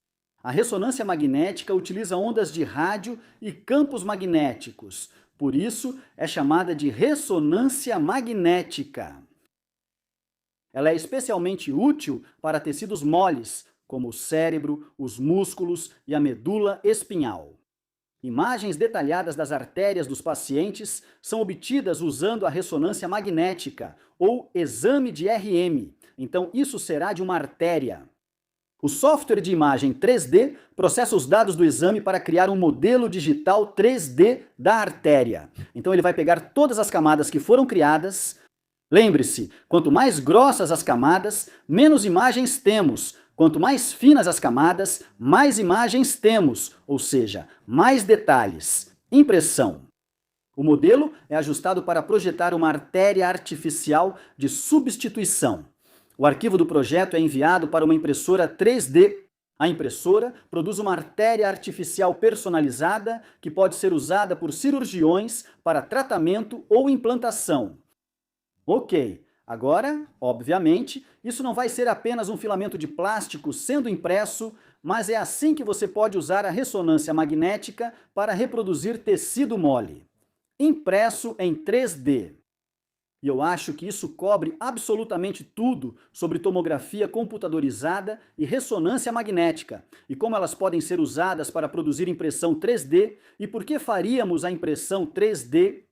A ressonância magnética utiliza ondas de rádio e campos magnéticos, por isso é chamada de ressonância magnética. Ela é especialmente útil para tecidos moles, como o cérebro, os músculos e a medula espinhal. Imagens detalhadas das artérias dos pacientes são obtidas usando a ressonância magnética ou exame de RM. Então, isso será de uma artéria. O software de imagem 3D processa os dados do exame para criar um modelo digital 3D da artéria. Então, ele vai pegar todas as camadas que foram criadas. Lembre-se, quanto mais grossas as camadas, menos imagens temos. Quanto mais finas as camadas, mais imagens temos, ou seja, mais detalhes. Impressão. O modelo é ajustado para projetar uma artéria artificial de substituição. O arquivo do projeto é enviado para uma impressora 3D. A impressora produz uma artéria artificial personalizada que pode ser usada por cirurgiões para tratamento ou implantação. Ok. Agora, obviamente, isso não vai ser apenas um filamento de plástico sendo impresso, mas é assim que você pode usar a ressonância magnética para reproduzir tecido mole. Impresso em 3D. E eu acho que isso cobre absolutamente tudo sobre tomografia computadorizada e ressonância magnética, e como elas podem ser usadas para produzir impressão 3D e por que faríamos a impressão 3D.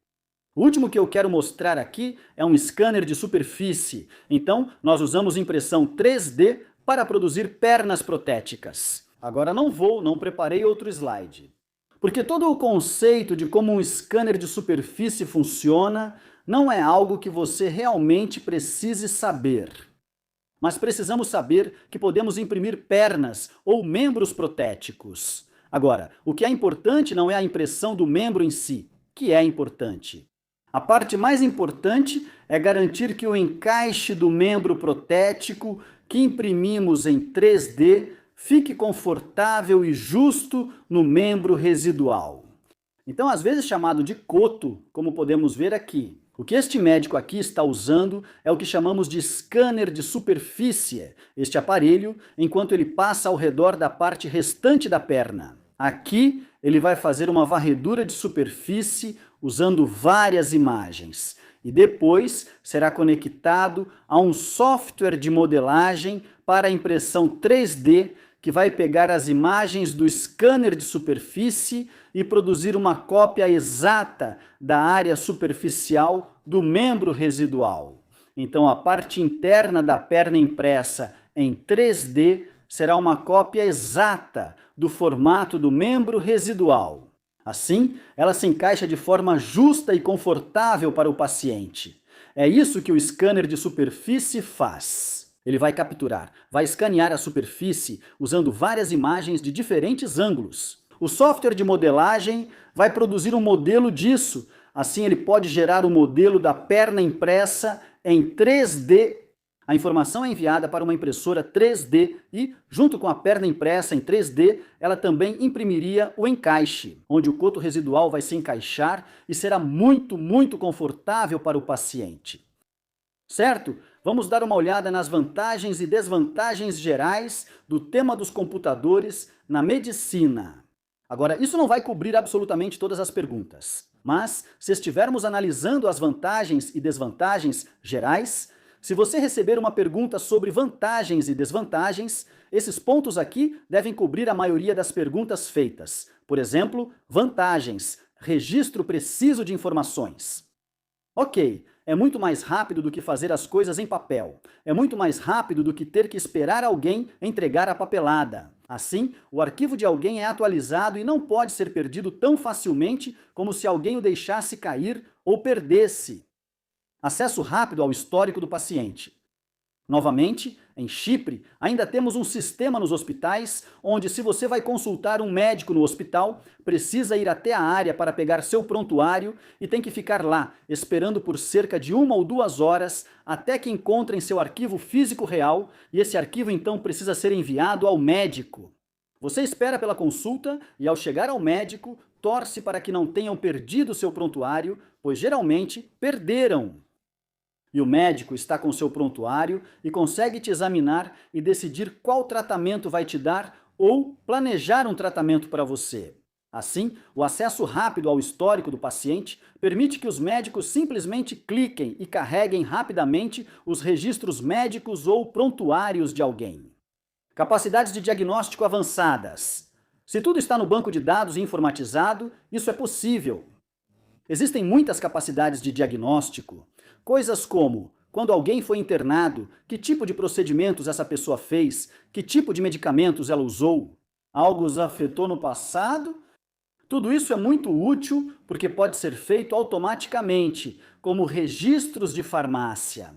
O último que eu quero mostrar aqui é um scanner de superfície. Então, nós usamos impressão 3D para produzir pernas protéticas. Agora não preparei outro slide. Porque todo o conceito de como um scanner de superfície funciona não é algo que você realmente precise saber. Mas precisamos saber que podemos imprimir pernas ou membros protéticos. Agora, o que é importante não é a impressão do membro em si, que é importante. A parte mais importante é garantir que o encaixe do membro protético que imprimimos em 3D fique confortável e justo no membro residual. Então, às vezes chamado de coto, como podemos ver aqui. O que este médico aqui está usando é o que chamamos de scanner de superfície, este aparelho, enquanto ele passa ao redor da parte restante da perna. Aqui, ele vai fazer uma varredura de superfície usando várias imagens. E depois será conectado a um software de modelagem para impressão 3D que vai pegar as imagens do scanner de superfície e produzir uma cópia exata da área superficial do membro residual. Então, a parte interna da perna impressa em 3D será uma cópia exata do formato do membro residual. Assim, ela se encaixa de forma justa e confortável para o paciente. É isso que o scanner de superfície faz. Ele vai capturar, vai escanear a superfície usando várias imagens de diferentes ângulos. O software de modelagem vai produzir um modelo disso. Assim, ele pode gerar o modelo da perna impressa em 3D. A informação é enviada para uma impressora 3D e, junto com a perna impressa em 3D, ela também imprimiria o encaixe, onde o coto residual vai se encaixar e será muito confortável para o paciente. Certo? Vamos dar uma olhada nas vantagens e desvantagens gerais do tema dos computadores na medicina. Agora, isso não vai cobrir absolutamente todas as perguntas, mas se estivermos analisando as vantagens e desvantagens gerais, se você receber uma pergunta sobre vantagens e desvantagens, esses pontos aqui devem cobrir a maioria das perguntas feitas. Por exemplo, vantagens, registro preciso de informações. Ok, é muito mais rápido do que fazer as coisas em papel. É muito mais rápido do que ter que esperar alguém entregar a papelada. Assim, o arquivo de alguém é atualizado e não pode ser perdido tão facilmente como se alguém o deixasse cair ou perdesse. Acesso rápido ao histórico do paciente. Novamente, em Chipre, ainda temos um sistema nos hospitais onde, se você vai consultar um médico no hospital, precisa ir até a área para pegar seu prontuário e tem que ficar lá, esperando por cerca de 1 ou 2 horas até que encontrem seu arquivo físico real, e esse arquivo então precisa ser enviado ao médico. Você espera pela consulta e, ao chegar ao médico, torce para que não tenham perdido seu prontuário, pois geralmente perderam. E o médico está com seu prontuário e consegue te examinar e decidir qual tratamento vai te dar ou planejar um tratamento para você. Assim, o acesso rápido ao histórico do paciente permite que os médicos simplesmente cliquem e carreguem rapidamente os registros médicos ou prontuários de alguém. Capacidades de diagnóstico avançadas. Se tudo está no banco de dados informatizado, isso é possível. Existem muitas capacidades de diagnóstico. Coisas como, quando alguém foi internado, que tipo de procedimentos essa pessoa fez, que tipo de medicamentos ela usou, algo os afetou no passado? Tudo isso é muito útil porque pode ser feito automaticamente, como registros de farmácia.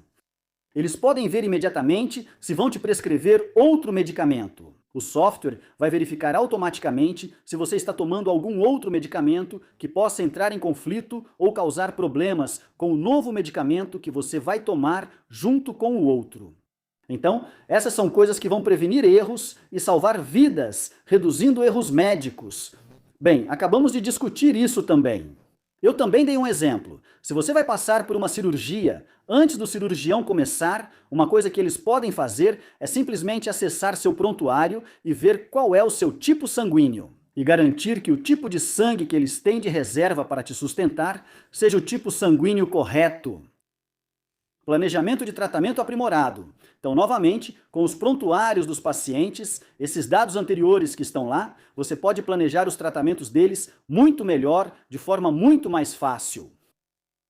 Eles podem ver imediatamente se vão te prescrever outro medicamento. O software vai verificar automaticamente se você está tomando algum outro medicamento que possa entrar em conflito ou causar problemas com o novo medicamento que você vai tomar junto com o outro. Então, essas são coisas que vão prevenir erros e salvar vidas, reduzindo erros médicos. Bem, acabamos de discutir isso também. Eu também dei um exemplo. Se você vai passar por uma cirurgia, antes do cirurgião começar, uma coisa que eles podem fazer é simplesmente acessar seu prontuário e ver qual é o seu tipo sanguíneo. E garantir que o tipo de sangue que eles têm de reserva para te sustentar seja o tipo sanguíneo correto. Planejamento de tratamento aprimorado. Então, novamente, com os prontuários dos pacientes, esses dados anteriores que estão lá, você pode planejar os tratamentos deles muito melhor, de forma muito mais fácil.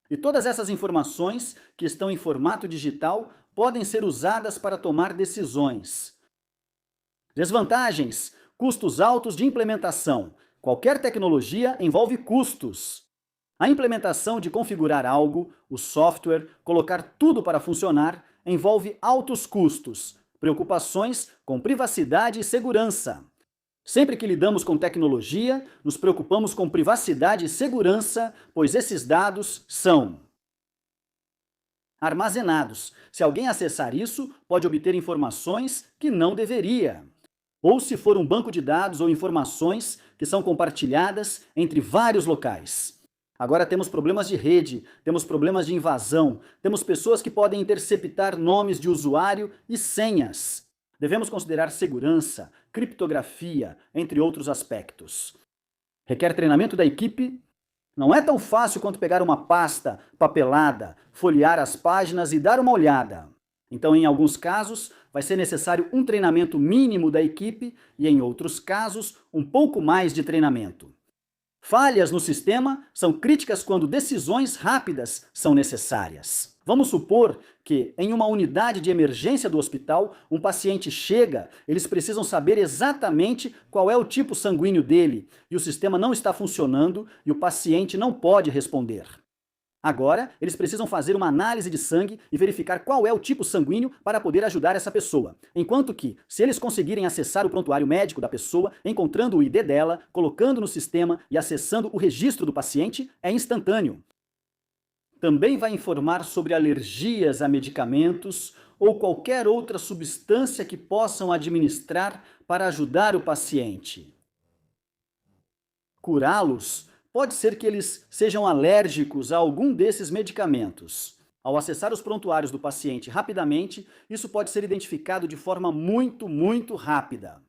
E todas essas informações, que estão em formato digital, podem ser usadas para tomar decisões. Desvantagens: custos altos de implementação. Qualquer tecnologia envolve custos. A implementação de configurar algo, o software, colocar tudo para funcionar, envolve altos custos, preocupações com privacidade e segurança. Sempre que lidamos com tecnologia, nos preocupamos com privacidade e segurança, pois esses dados são armazenados. Se alguém acessar isso, pode obter informações que não deveria. Ou se for um banco de dados ou informações que são compartilhadas entre vários locais. Agora temos problemas de rede, temos problemas de invasão, temos pessoas que podem interceptar nomes de usuário e senhas. Devemos considerar segurança, criptografia, entre outros aspectos. Requer treinamento da equipe? Não é tão fácil quanto pegar uma pasta papelada, folhear as páginas e dar uma olhada. Então, em alguns casos, vai ser necessário um treinamento mínimo da equipe e, em outros casos, um pouco mais de treinamento. Falhas no sistema são críticas quando decisões rápidas são necessárias. Vamos supor que, em uma unidade de emergência do hospital, um paciente chega, eles precisam saber exatamente qual é o tipo sanguíneo dele, e o sistema não está funcionando e o paciente não pode responder. Agora, eles precisam fazer uma análise de sangue e verificar qual é o tipo sanguíneo para poder ajudar essa pessoa. Enquanto que, se eles conseguirem acessar o prontuário médico da pessoa, encontrando o ID dela, colocando no sistema e acessando o registro do paciente, é instantâneo. Também vai informar sobre alergias a medicamentos ou qualquer outra substância que possam administrar para ajudar o paciente. Curá-los, pode ser que eles sejam alérgicos a algum desses medicamentos. Ao acessar os prontuários do paciente rapidamente, isso pode ser identificado de forma muito rápida.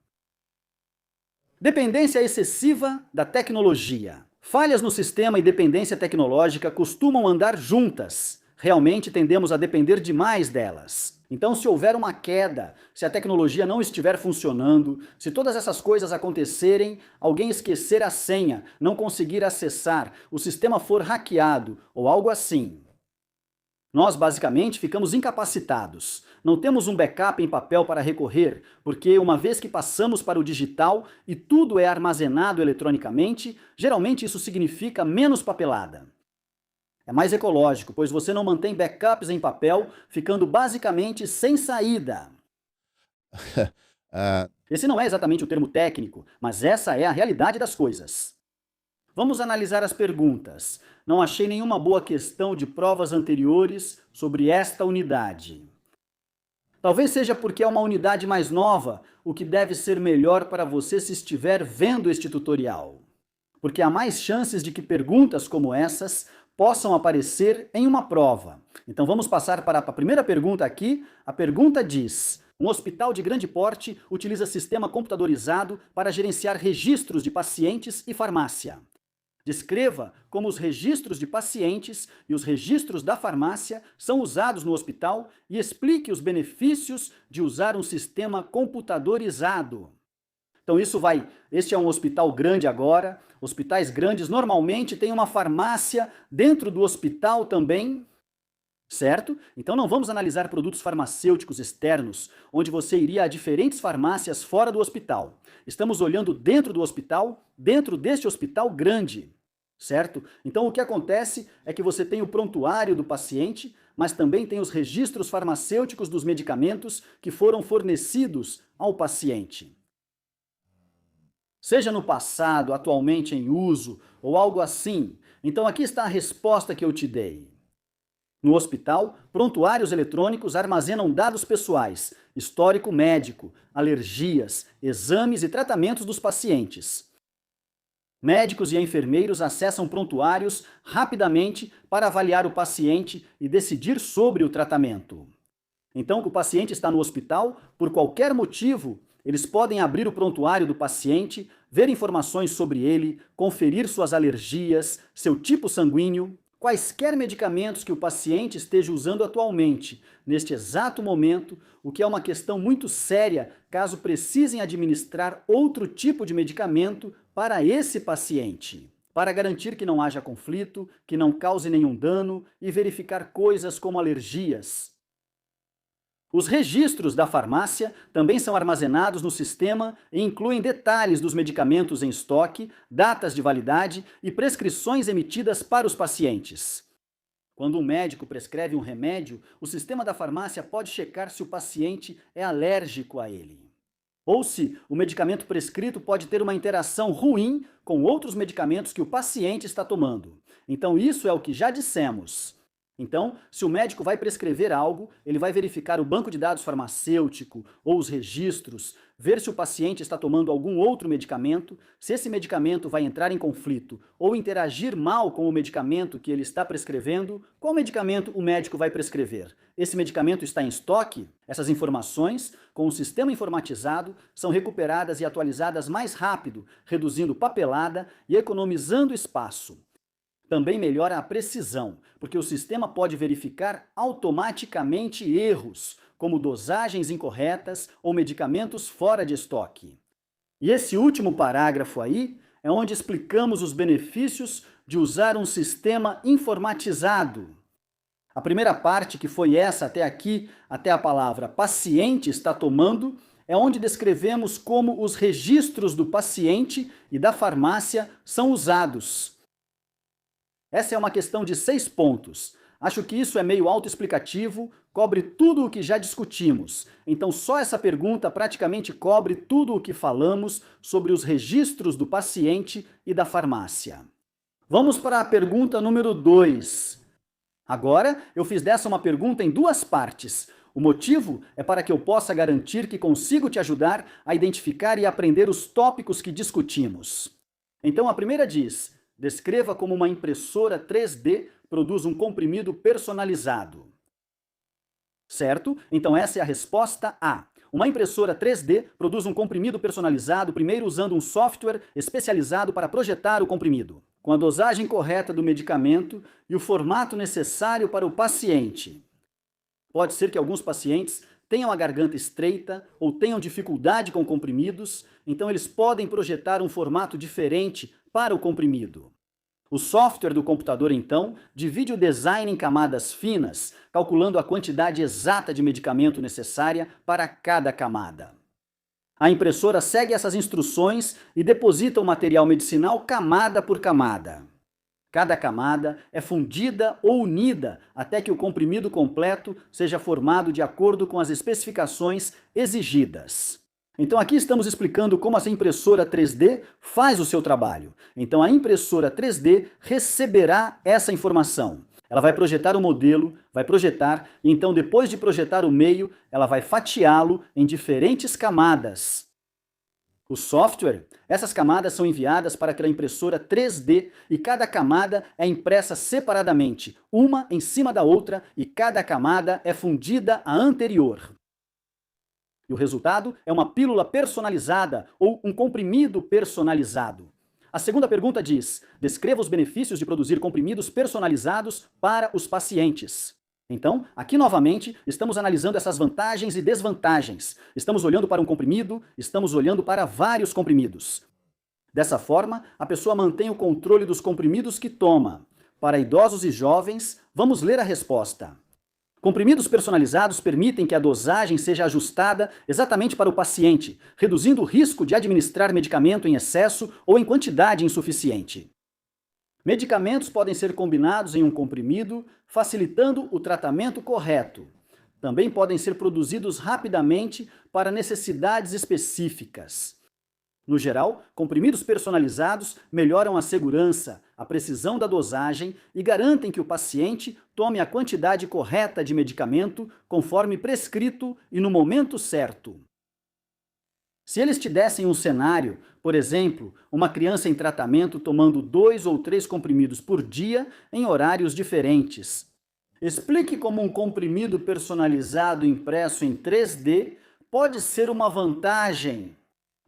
Dependência excessiva da tecnologia. Falhas no sistema e dependência tecnológica costumam andar juntas. Realmente tendemos a depender demais delas. Então, se houver uma queda, se a tecnologia não estiver funcionando, se todas essas coisas acontecerem, alguém esquecer a senha, não conseguir acessar, o sistema for hackeado ou algo assim, nós basicamente ficamos incapacitados. Não temos um backup em papel para recorrer, porque uma vez que passamos para o digital e tudo é armazenado eletronicamente, geralmente isso significa menos papelada. É mais ecológico, pois você não mantém backups em papel, ficando basicamente sem saída. Esse não é exatamente o termo técnico, mas essa é a realidade das coisas. Vamos analisar as perguntas. Não achei nenhuma boa questão de provas anteriores sobre esta unidade. Talvez seja porque é uma unidade mais nova, o que deve ser melhor para você se estiver vendo este tutorial. Porque há mais chances de que perguntas como essas possam aparecer em uma prova. Então vamos passar para a primeira pergunta aqui. A pergunta diz: um hospital de grande porte utiliza sistema computadorizado para gerenciar registros de pacientes e farmácia. Descreva como os registros de pacientes e os registros da farmácia são usados no hospital e explique os benefícios de usar um sistema computadorizado. Então este é um hospital grande agora. Hospitais grandes normalmente têm uma farmácia dentro do hospital também, certo? Então não vamos analisar produtos farmacêuticos externos, onde você iria a diferentes farmácias fora do hospital. Estamos olhando dentro do hospital, dentro deste hospital grande, certo? Então o que acontece é que você tem o prontuário do paciente, mas também tem os registros farmacêuticos dos medicamentos que foram fornecidos ao paciente. Seja no passado, atualmente em uso ou algo assim. Então aqui está a resposta que eu te dei. No hospital, prontuários eletrônicos armazenam dados pessoais, histórico médico, alergias, exames e tratamentos dos pacientes. Médicos e enfermeiros acessam prontuários rapidamente para avaliar o paciente e decidir sobre o tratamento. Então, o paciente está no hospital, por qualquer motivo, eles podem abrir o prontuário do paciente, ver informações sobre ele, conferir suas alergias, seu tipo sanguíneo, quaisquer medicamentos que o paciente esteja usando atualmente, neste exato momento, o que é uma questão muito séria caso precisem administrar outro tipo de medicamento para esse paciente, para garantir que não haja conflito, que não cause nenhum dano e verificar coisas como alergias. Os registros da farmácia também são armazenados no sistema e incluem detalhes dos medicamentos em estoque, datas de validade e prescrições emitidas para os pacientes. Quando um médico prescreve um remédio, o sistema da farmácia pode checar se o paciente é alérgico a ele. Ou se o medicamento prescrito pode ter uma interação ruim com outros medicamentos que o paciente está tomando. Então isso é o que já dissemos. Então, se o médico vai prescrever algo, ele vai verificar o banco de dados farmacêutico ou os registros, ver se o paciente está tomando algum outro medicamento, se esse medicamento vai entrar em conflito ou interagir mal com o medicamento que ele está prescrevendo, qual medicamento o médico vai prescrever? Esse medicamento está em estoque? Essas informações, com o sistema informatizado, são recuperadas e atualizadas mais rápido, reduzindo papelada e economizando espaço. Também melhora a precisão, porque o sistema pode verificar automaticamente erros, como dosagens incorretas ou medicamentos fora de estoque. E esse último parágrafo aí é onde explicamos os benefícios de usar um sistema informatizado. A primeira parte, que foi essa até aqui, até a palavra paciente está tomando, é onde descrevemos como os registros do paciente e da farmácia são usados. Essa é uma questão de 6 pontos. Acho que isso é meio autoexplicativo, cobre tudo o que já discutimos. Então só essa pergunta praticamente cobre tudo o que falamos sobre os registros do paciente e da farmácia. Vamos para a pergunta número 2. Agora, eu fiz dessa uma pergunta em 2 partes. O motivo é para que eu possa garantir que consigo te ajudar a identificar e aprender os tópicos que discutimos. Então a primeira diz: descreva como uma impressora 3D produz um comprimido personalizado. Certo? Então essa é a resposta A. Uma impressora 3D produz um comprimido personalizado, primeiro usando um software especializado para projetar o comprimido, com a dosagem correta do medicamento e o formato necessário para o paciente. Pode ser que alguns pacientes tenham a garganta estreita ou tenham dificuldade com comprimidos, então eles podem projetar um formato diferente para o comprimido. O software do computador, então, divide o design em camadas finas, calculando a quantidade exata de medicamento necessária para cada camada. A impressora segue essas instruções e deposita o material medicinal camada por camada. Cada camada é fundida ou unida até que o comprimido completo seja formado de acordo com as especificações exigidas. Então aqui estamos explicando como essa impressora 3D faz o seu trabalho. Então a impressora 3D receberá essa informação. Ela vai projetar o modelo, vai projetar, e então depois de projetar o meio, ela vai fatiá-lo em diferentes camadas. O software, essas camadas são enviadas para aquela impressora 3D e cada camada é impressa separadamente, uma em cima da outra, e cada camada é fundida à anterior. E o resultado é uma pílula personalizada ou um comprimido personalizado. A segunda pergunta diz: descreva os benefícios de produzir comprimidos personalizados para os pacientes. Então, aqui novamente, estamos analisando essas vantagens e desvantagens. Estamos olhando para um comprimido, estamos olhando para vários comprimidos. Dessa forma, a pessoa mantém o controle dos comprimidos que toma. Para idosos e jovens, vamos ler a resposta. Comprimidos personalizados permitem que a dosagem seja ajustada exatamente para o paciente, reduzindo o risco de administrar medicamento em excesso ou em quantidade insuficiente. Medicamentos podem ser combinados em um comprimido, facilitando o tratamento correto. Também podem ser produzidos rapidamente para necessidades específicas. No geral, comprimidos personalizados melhoram a segurança, a precisão da dosagem e garantem que o paciente tome a quantidade correta de medicamento conforme prescrito e no momento certo. Se eles te dessem um cenário, por exemplo, uma criança em tratamento tomando 2 ou 3 comprimidos por dia em horários diferentes. Explique como um comprimido personalizado impresso em 3D pode ser uma vantagem.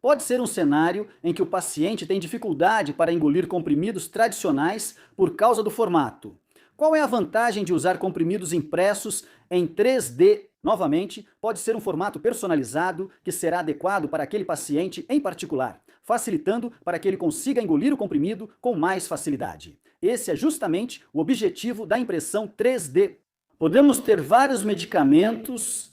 Pode ser um cenário em que o paciente tem dificuldade para engolir comprimidos tradicionais por causa do formato. Qual é a vantagem de usar comprimidos impressos em 3D? Novamente, pode ser um formato personalizado que será adequado para aquele paciente em particular, facilitando para que ele consiga engolir o comprimido com mais facilidade. Esse é justamente o objetivo da impressão 3D. Podemos ter vários medicamentos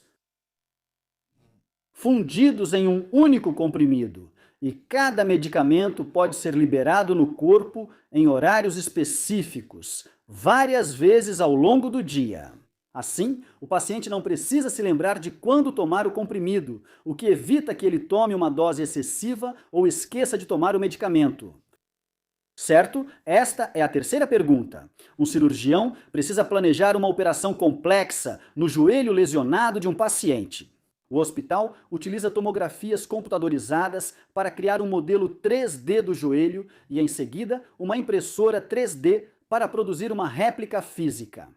fundidos em um único comprimido, e cada medicamento pode ser liberado no corpo em horários específicos, várias vezes ao longo do dia. Assim, o paciente não precisa se lembrar de quando tomar o comprimido, o que evita que ele tome uma dose excessiva ou esqueça de tomar o medicamento. Certo? Esta é a terceira pergunta. Um cirurgião precisa planejar uma operação complexa no joelho lesionado de um paciente. O hospital utiliza tomografias computadorizadas para criar um modelo 3D do joelho e, em seguida, uma impressora 3D para produzir uma réplica física.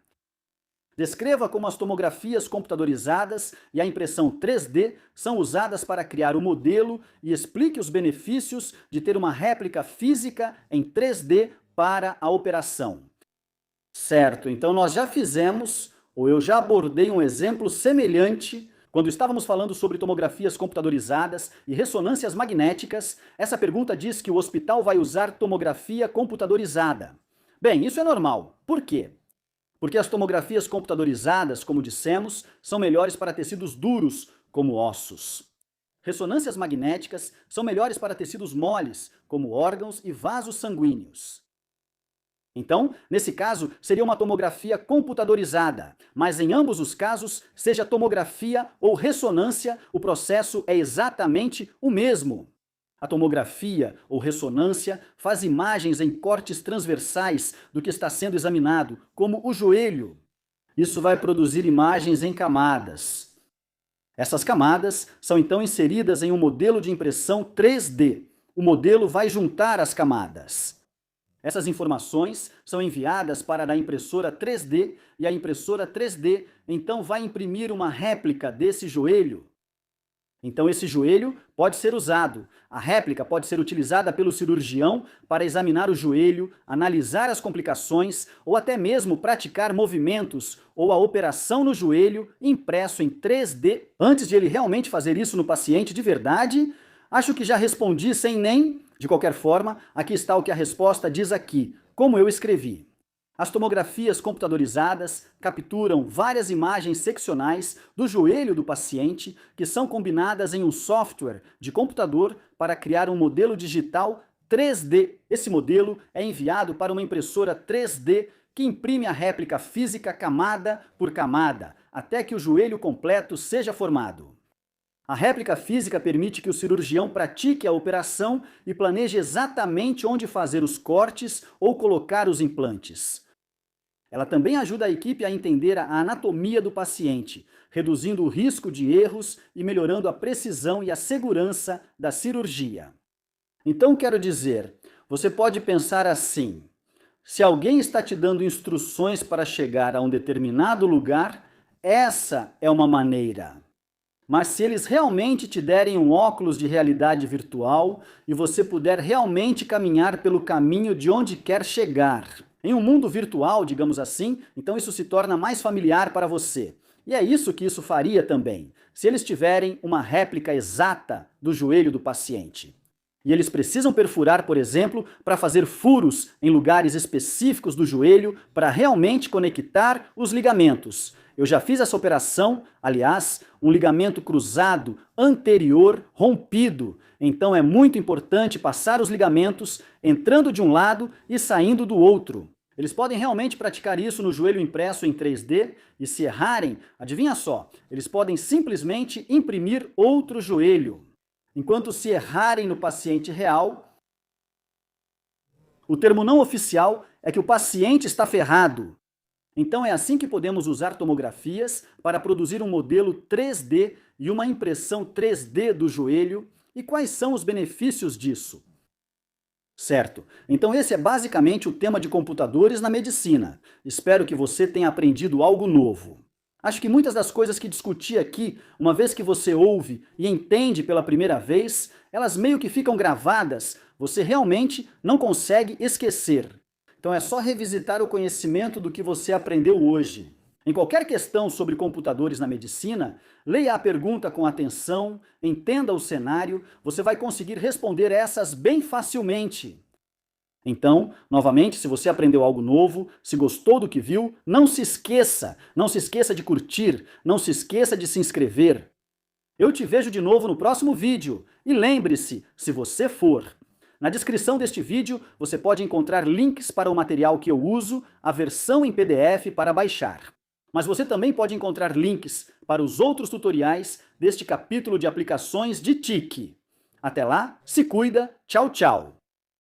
Descreva como as tomografias computadorizadas e a impressão 3D são usadas para criar o modelo e explique os benefícios de ter uma réplica física em 3D para a operação. Certo, então nós já fizemos, ou eu já abordei um exemplo semelhante quando estávamos falando sobre tomografias computadorizadas e ressonâncias magnéticas. Essa pergunta diz que o hospital vai usar tomografia computadorizada. Bem, isso é normal. Por quê? Porque as tomografias computadorizadas, como dissemos, são melhores para tecidos duros, como ossos. Ressonâncias magnéticas são melhores para tecidos moles, como órgãos e vasos sanguíneos. Então, nesse caso, seria uma tomografia computadorizada, mas em ambos os casos, seja tomografia ou ressonância, o processo é exatamente o mesmo. A tomografia ou ressonância faz imagens em cortes transversais do que está sendo examinado, como o joelho. Isso vai produzir imagens em camadas. Essas camadas são então inseridas em um modelo de impressão 3D. O modelo vai juntar as camadas. Essas informações são enviadas para a impressora 3D e a impressora 3D então vai imprimir uma réplica desse joelho. Então esse joelho pode ser usado. A réplica pode ser utilizada pelo cirurgião para examinar o joelho, analisar as complicações ou até mesmo praticar movimentos ou a operação no joelho impresso em 3D. Antes de ele realmente fazer isso no paciente de verdade, acho que já respondi sem nem... De qualquer forma, aqui está o que a resposta diz aqui, como eu escrevi. As tomografias computadorizadas capturam várias imagens seccionais do joelho do paciente que são combinadas em um software de computador para criar um modelo digital 3D. Esse modelo é enviado para uma impressora 3D que imprime a réplica física camada por camada, até que o joelho completo seja formado. A réplica física permite que o cirurgião pratique a operação e planeje exatamente onde fazer os cortes ou colocar os implantes. Ela também ajuda a equipe a entender a anatomia do paciente, reduzindo o risco de erros e melhorando a precisão e a segurança da cirurgia. Então, quero dizer, você pode pensar assim: se alguém está te dando instruções para chegar a um determinado lugar, essa é uma maneira. Mas se eles realmente te derem um óculos de realidade virtual e você puder realmente caminhar pelo caminho de onde quer chegar, em um mundo virtual, digamos assim, então isso se torna mais familiar para você. E é isso que isso faria também, se eles tiverem uma réplica exata do joelho do paciente. E eles precisam perfurar, por exemplo, para fazer furos em lugares específicos do joelho para realmente conectar os ligamentos. Eu já fiz essa operação, aliás, um ligamento cruzado anterior rompido. Então é muito importante passar os ligamentos entrando de um lado e saindo do outro. Eles podem realmente praticar isso no joelho impresso em 3D e se errarem, adivinha só, eles podem simplesmente imprimir outro joelho. Enquanto se errarem no paciente real, o termo não oficial é que o paciente está ferrado. Então é assim que podemos usar tomografias para produzir um modelo 3D e uma impressão 3D do joelho. E quais são os benefícios disso? Certo, então esse é basicamente o tema de computadores na medicina. Espero que você tenha aprendido algo novo. Acho que muitas das coisas que discuti aqui, uma vez que você ouve e entende pela primeira vez, elas meio que ficam gravadas, você realmente não consegue esquecer. Então é só revisitar o conhecimento do que você aprendeu hoje. Em qualquer questão sobre computadores na medicina, leia a pergunta com atenção, entenda o cenário, você vai conseguir responder essas bem facilmente. Então, novamente, se você aprendeu algo novo, se gostou do que viu, não se esqueça de curtir, não se esqueça de se inscrever. Eu te vejo de novo no próximo vídeo e lembre-se, se você for. Na descrição deste vídeo, você pode encontrar links para o material que eu uso, a versão em PDF para baixar. Mas você também pode encontrar links para os outros tutoriais deste capítulo de aplicações de TIC. Até lá, se cuida, tchau, tchau!